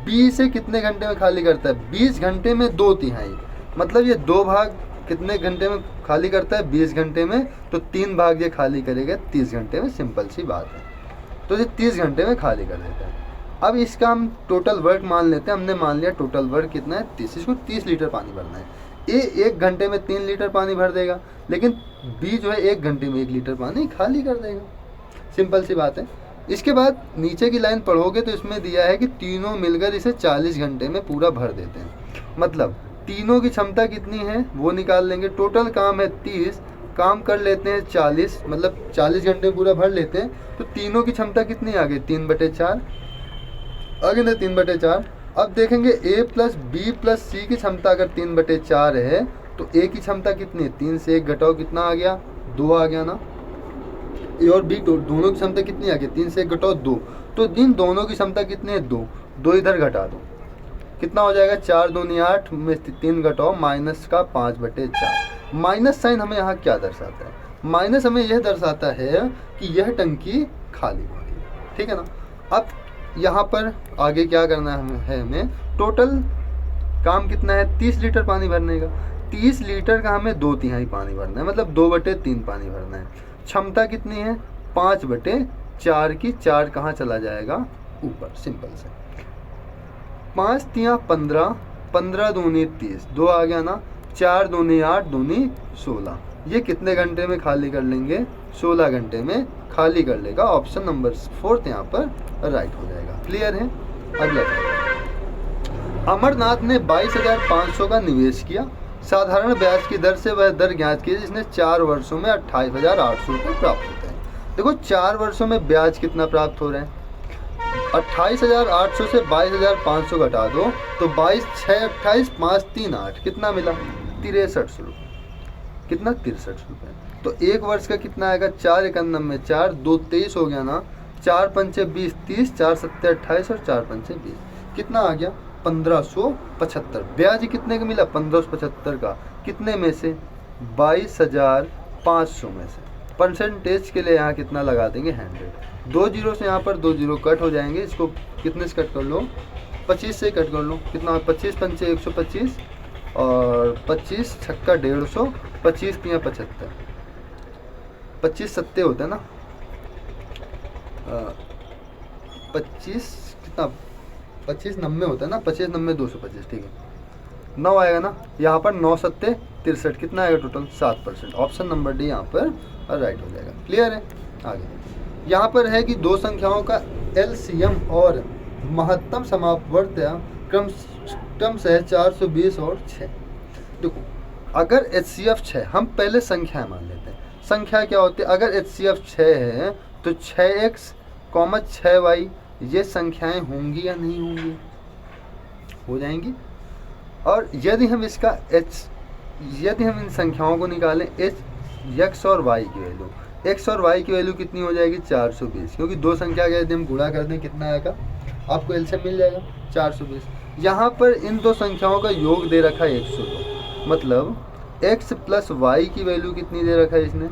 A: बी से कितने घंटे में खाली करता है, 20 घंटे में 2/3, मतलब ये 2 भाग कितने घंटे में खाली करता है, 20 घंटे में, तो 3 भाग ये खाली करेगा 30 घंटे में। सिंपल सी बात है, तो ये 30 घंटे में खाली कर देता है। अब इसका हम टोटल वर्क मान लेते हैं, हमने मान लिया टोटल वर्क कितना है 30, इसको 30 लीटर पानी भरना है। ए 1 घंटे में 3 लीटर पानी भर देगा, लेकिन बी जो है 1 घंटे में 1 लीटर पानी खाली कर देगा। सिंपल सी बात है। इसके बाद नीचे की लाइन पढ़ोगे तो इसमें दिया है कि तीनों मिलकर इसे 40 घंटे में पूरा भर देते हैं, मतलब तीनों की क्षमता कितनी है वो निकाल लेंगे। टोटल काम है 30, काम कर लेते हैं 40, मतलब 40 घंटे में पूरा भर लेते हैं, तो तीनों की क्षमता कितनी आ गई 3/4, आगे ना 3/4। अब देखेंगे ए प्लस बी प्लस सी की क्षमता अगर 3/4 है तो ए की क्षमता कितनी है, 3 से 1 घटाओ कितना आ गया, 2 आ गया ना। ए और बी दोनों की क्षमता कितनी आ गई, 3 से 1 घटाओ 2, तो इन दोनों की क्षमता कितनी है 2, 2 इधर घटा दो कितना हो जाएगा 4 दूनी 8 में 3 घटाओ माइनस का 5/4। माइनस साइन हमें यहाँ क्या दर्शाता है, माइनस हमें यह दर्शाता है कि यह टंकी खाली हो रही है, ठीक है ना। अब यहाँ पर आगे क्या करना है हमें, टोटल काम कितना है 30 लीटर पानी भरने का, 30 लीटर का हमें 2/3 पानी भरना है, मतलब 2/3 पानी भरना है। क्षमता कितनी है 5/4 की, 4 कहाँ चला जाएगा ऊपर, सिंपल से 5 तिया 15, 15 दूनी 30, 2 आ गया ना, 4 दूनी 8 दूनी 16, ये कितने घंटे में खाली कर लेंगे 16 घंटे में खाली कर लेगा। ऑप्शन नंबर 4 यहाँ पर राइट हो जाएगा। क्लियर है। अगला, अमरनाथ ने 22,500 का निवेश किया, साधारण ब्याज की दर से वह दर ज्ञात की जिसने 4 वर्षों में 28,800 रुपये प्राप्त होते हैं। देखो 4 वर्षों में ब्याज कितना प्राप्त हो रहा है, 28,800 से 22,500 घटा दो तो 22 6 28 5 3 8 कितना मिला 63 रुपये, कितना 63 रुपये। तो 1 वर्ष का कितना आएगा 4 91 में 4 2 23 हो गया ना, 4 पंचे 20 30, 4 सत्ते 28 और 4 पंचे 20, कितना आ गया 1575। ब्याज कितने का मिला 1575 का, कितने में से 22,500 में से। परसेंटेज के लिए यहाँ कितना लगा देंगे 100, 2 जीरो से यहाँ पर 2 जीरो कट हो जाएंगे, इसको कितने से कट कर लो 25 से कट कर लो, कितना 25 पंचे 125 और 25 छक्का 150, 25 तिया 75, 25 सत्ते होता है ना, 25 कितना 25 90 होता है ना, 25 90 225, ठीक है 9 आएगा ना, यहाँ पर 9 सत्ते 63, कितना आएगा टोटल 7%। ऑप्शन नंबर डी यहाँ पर राइट हो जाएगा। क्लियर है। आगे यहाँ पर है कि दो संख्याओं का एलसीएम और महत्तम समापवर्त्य क्रमशः 420 और 6। देखो अगर HCF 6, हम पहले संख्या मान लेते हैं, संख्या क्या होती है, अगर HCF 6 है तो 6x, 6y ये संख्याएं होंगी या नहीं होंगी, हो जाएंगी। और यदि हम इसका यदि हम इन संख्याओं को निकालें एक्स और वाई की वैल्यू, एक्स और वाई की वैल्यू कितनी हो जाएगी 420, क्योंकि दो संख्या का यदि हम गुणा कर दें कितना आएगा, आपको एलसीएम मिल जाएगा 420। यहाँ पर इन दो संख्याओं का योग दे रखा है 102, मतलब x प्लस वाई की वैल्यू कितनी दे रखा है इसने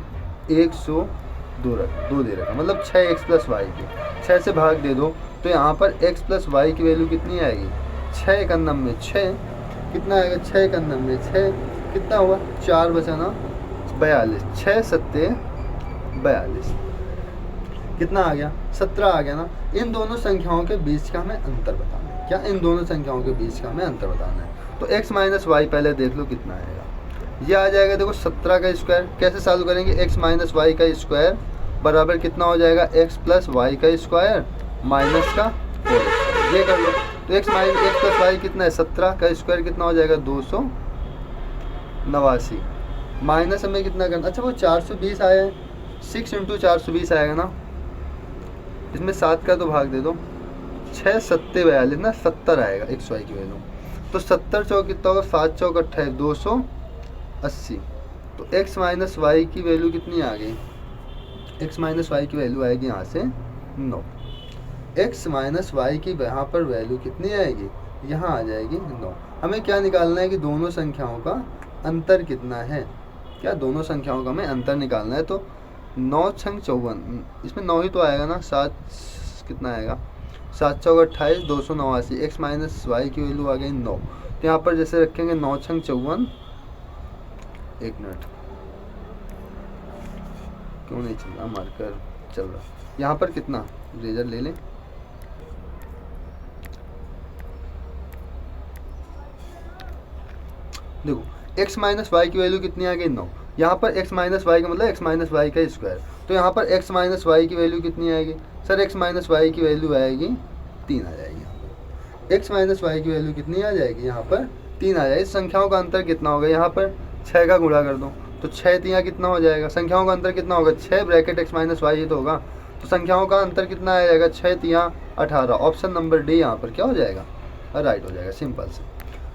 A: 102 दे रखा, मतलब 6x प्लस वाई की 6 से भाग दे दो, तो यहाँ पर x प्लस वाई की वैल्यू कितनी आएगी 6 एकन्नम में 6 कितना आएगा 6 एकन्नम में 6 कितना हुआ 4 बचाना 42, 6 सत्ते 42 कितना आ गया 17 आ गया ना। इन दोनों संख्याओं के बीच का हमें अंतर बताना है, क्या इन दोनों संख्याओं के बीच का हमें अंतर बताना है। तो x माइनस वाई पहले देख लो कितना आएगा, ये आ जाएगा देखो 17 का स्क्वायर, कैसे सॉल्व करेंगे x माइनस वाई का स्क्वायर बराबर कितना हो जाएगा x प्लस वाई का स्क्वायर माइनस का 4, ये कर लो। तो x प्लस वाई कितना है 17 का स्क्वायर कितना हो जाएगा 289, माइनस हमें कितना करना, अच्छा वो 420 आया है 6 इंटू 420 आएगा ना, इसमें 7 का तो भाग दे दो, 6 सत्ते 42 ना 70 आएगा एक्स वाई की वैल्यू। तो 70 चौक कितना होगा 7 चौक 28 280, तो x माइनस वाई की वैल्यू कितनी आ गई, x माइनस वाई की वैल्यू आएगी यहाँ से 9, x माइनस वाई की यहाँ पर वैल्यू कितनी आएगी, यहाँ आ जाएगी 9। हमें क्या निकालना है कि दोनों संख्याओं का अंतर कितना है, क्या दोनों संख्याओं का हमें अंतर निकालना है। तो 9 छंग 54, इसमें 9 ही तो आएगा ना, 7 कितना आएगा 7 चौक 28 289, एक्स माइनस वाई की वैल्यू आ गई 9। तो यहाँ पर जैसे रखेंगे 9 छंग 54, एक मिनट क्यों नहीं चल रहा, मार्कर चल रहा, यहाँ पर कितना रेजर ले लें, देखो x माइनस वाई की वैल्यू कितनी आ गई 9, यहाँ पर x माइनस वाई का मतलब x माइनस वाई का स्क्वायर, तो यहाँ पर x माइनस वाई की वैल्यू कितनी आएगी सर, x माइनस वाई की वैल्यू आएगी 3 आ जाएगी, x माइनस वाई की वैल्यू कितनी आ जाएगी यहाँ पर 3 आ जाएगी। संख्याओं का अंतर कितना होगा, यहाँ पर 6 का गुणा कर दो तो 6 तियाँ कितना हो जाएगा, संख्याओं का अंतर कितना होगा 6 ब्रैकेट x माइनस वाई तो होगा, तो संख्याओं का अंतर कितना आ जाएगा 6 तियाँ 18, ऑप्शन नंबर डी यहाँ पर क्या हो जाएगा राइट हो जाएगा, सिंपल से।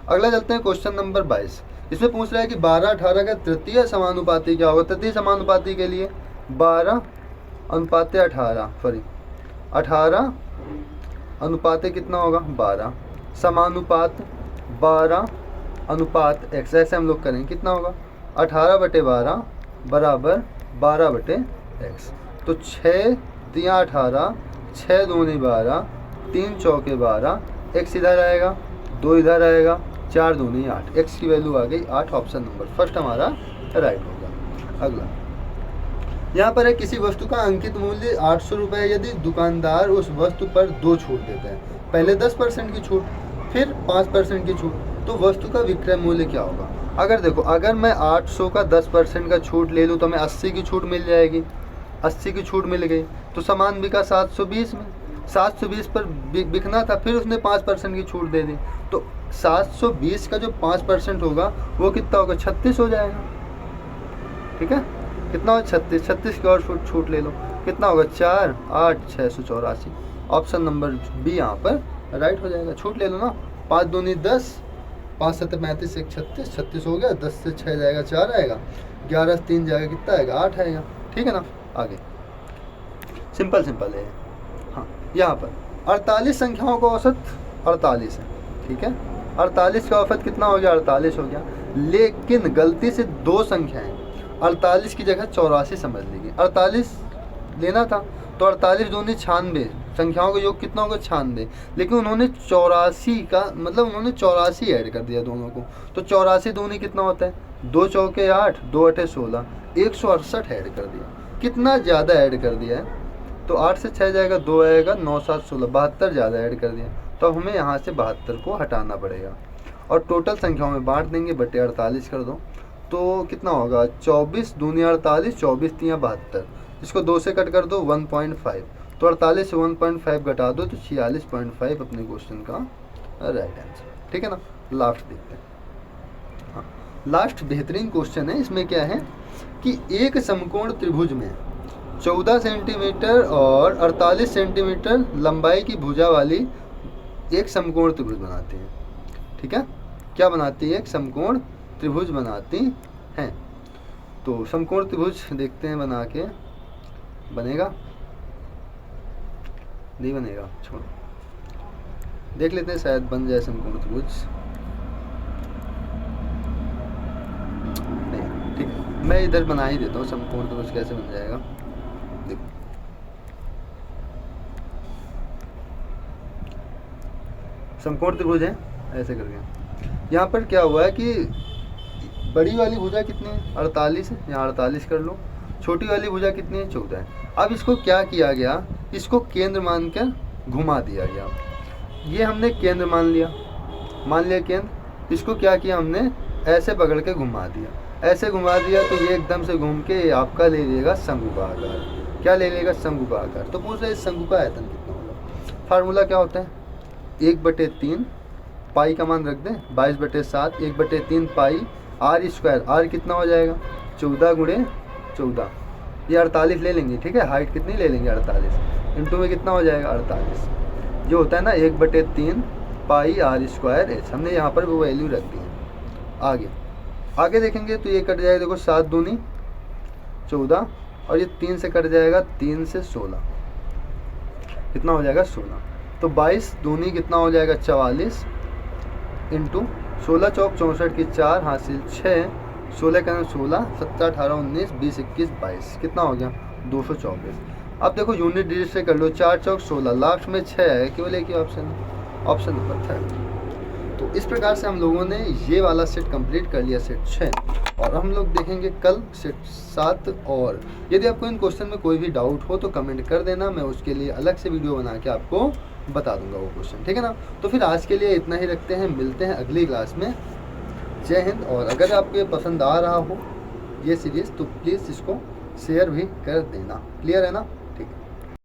A: अगला चलते हैं क्वेश्चन नंबर 22, इसमें पूछ रहा है कि 12-18 का तृतीय समानुपाती क्या होगा। तृतीय समानुपाती के लिए 12 अनुपात 18 सॉरी 18 अनुपात कितना होगा 12 समानुपात 12 अनुपात x, ऐसे हम लोग करेंगे कितना होगा 18/12 बराबर 12/x। तो 6 तियाँ 18, 6 दूनी 12, 3 चौके 12, x इधर आएगा 2 इधर आएगा, 4 दूनी 8, x की वैल्यू आ गई 8, ऑप्शन नंबर फर्स्ट हमारा राइट होगा। अगला यहाँ पर है किसी वस्तु का अंकित मूल्य 800 रुपये, यदि दुकानदार उस वस्तु पर 2 छूट देते हैं, पहले 10% की छूट फिर 5% की छूट, तो वस्तु का विक्रय मूल्य क्या होगा। अगर देखो अगर मैं 800 का 10% का छूट ले लूँ तो हमें 80 की छूट मिल जाएगी, 80 की छूट मिल गई, तो सामान बिका 720 में, 720 पर बिकना था, फिर उसने 5% की छूट दे दी, तो 720 का जो 5% होगा वो कितना होगा 36 हो जाएगा, ठीक है कितना होगा 36, 36 की और छूट ले लो कितना होगा 4 8 684, ऑप्शन नंबर बी यहाँ पर राइट हो जाएगा। छूट ले लो ना, 5 दूनी 10, 5 7 35 1 36, 36 हो गया, 10 से 6 जाएगा 4 आएगा, 11 से 3 जाएगा कितना आएगा 8 आएगा, ठीक है ना। आगे सिंपल है। हाँ यहाँ पर 48 संख्याओं का औसत 48 है, ठीक है 48 का औसत कितना हो गया 48 हो गया, लेकिन गलती से 2 संख्याएं 48 की जगह 84 समझ ली गई, 48 लेना था तो 48 दूनी 96, संख्याओं का योग कितना होगा 96, लेकिन उन्होंने 84 का मतलब उन्होंने 84 ऐड कर दिया दोनों को, तो 84 दूनी कितना होता है 2 चौके 8 2 8 16, 168 ऐड कर दिया, कितना ज़्यादा ऐड कर दिया है, तो 8 से 6 जाएगा 2 आएगा, 9 7 16 72 ज़्यादा ऐड कर दिया, तो हमें यहाँ से 72 को हटाना पड़ेगा और टोटल संख्याओं में बांट देंगे, बटे 48 कर दो तो कितना होगा 24 दूनी 48, 24 तियाँ 72, इसको 2 से कट कर दो 1.5, तो 48 से 1.5 घटा दो तो 46.5 अपने क्वेश्चन का राइट आंसर, ठीक है ना। लास्ट देखते हैं, हाँ लास्ट बेहतरीन क्वेश्चन है। इसमें क्या है कि एक समकोण त्रिभुज में 14 सेंटीमीटर और 48 सेंटीमीटर लंबाई की भुजा वाली एक समकोण त्रिभुज बनाती है, ठीक है क्या बनाती है एक समकोण त्रिभुज बनाती हैं। तो समकोण त्रिभुज देखते हैं बना के, बनेगा नहीं बनेगा, छोड़ो, देख लेते हैं शायद बन जाए समकोण त्रिभुज। नहीं, ठीक है, मैं इधर बना ही देता हूँ समकोण त्रिभुज कैसे बन जाएगा। देखो समकोण त्रिभुज है ऐसे करके। यहाँ पर क्या हुआ है कि बड़ी वाली भुजा कितनी है 48 है, यहाँ 48 कर लो। छोटी वाली भुजा कितनी है 14 है। अब इसको क्या किया गया, इसको केंद्र मानकर घुमा दिया गया। ये हमने केंद्र मान लिया केंद्र। इसको क्या किया हमने, ऐसे पकड़ के घुमा दिया, ऐसे घुमा दिया तो ये एकदम से घूम के आपका ले लेगा शंकु का आकार। क्या ले लेगा, शंकु का आकार। तो पूछ रहे इस शंकु का आयतन कितना होगा। फार्मूला क्या होता है, 1/3 पाई का मान रख दें 22/7, 1/3 पाई आर स्क्वायर। आर कितना हो जाएगा 14 × 14, ये 48 ले लेंगे, ठीक है। हाइट कितनी ले लेंगे 48, इंटू में कितना हो जाएगा 48, जो होता है ना 1/3 पाई आर स्क्वायर एच। हमने यहाँ पर वो वैल्यू रख दी है। आगे देखेंगे तो ये कट जाएगा, देखो 7 दूनी 14 और ये 3 से कट जाएगा, 3 से 16, कितना हो जाएगा 16। तो 22 दूनी कितना हो जाएगा 44 इंटू 16 चौक 64 की 4 हासिल 6, 16 का 16, 17 18 19 20 21 22, कितना हो गया 224। अब देखो यूनिट डिजिट से कर लो, 4 चौक 16, लास्ट में 6 है, केवल एक ही ऑप्शन नंबर 3। तो इस प्रकार से हम लोगों ने ये वाला सेट कंप्लीट कर लिया, सेट 6। और हम लोग देखेंगे कल सेट 7। और यदि आपको इन क्वेश्चन में कोई भी डाउट हो तो कमेंट कर देना, मैं उसके लिए अलग से वीडियो बना के आपको बता दूंगा वो क्वेश्चन, ठीक है ना। तो फिर आज के लिए इतना ही रखते हैं, मिलते हैं अगली क्लास में। जय हिंद। और अगर आपको ये पसंद आ रहा हो ये सीरीज़ तो प्लीज़ इसको शेयर भी कर देना। क्लियर है ना।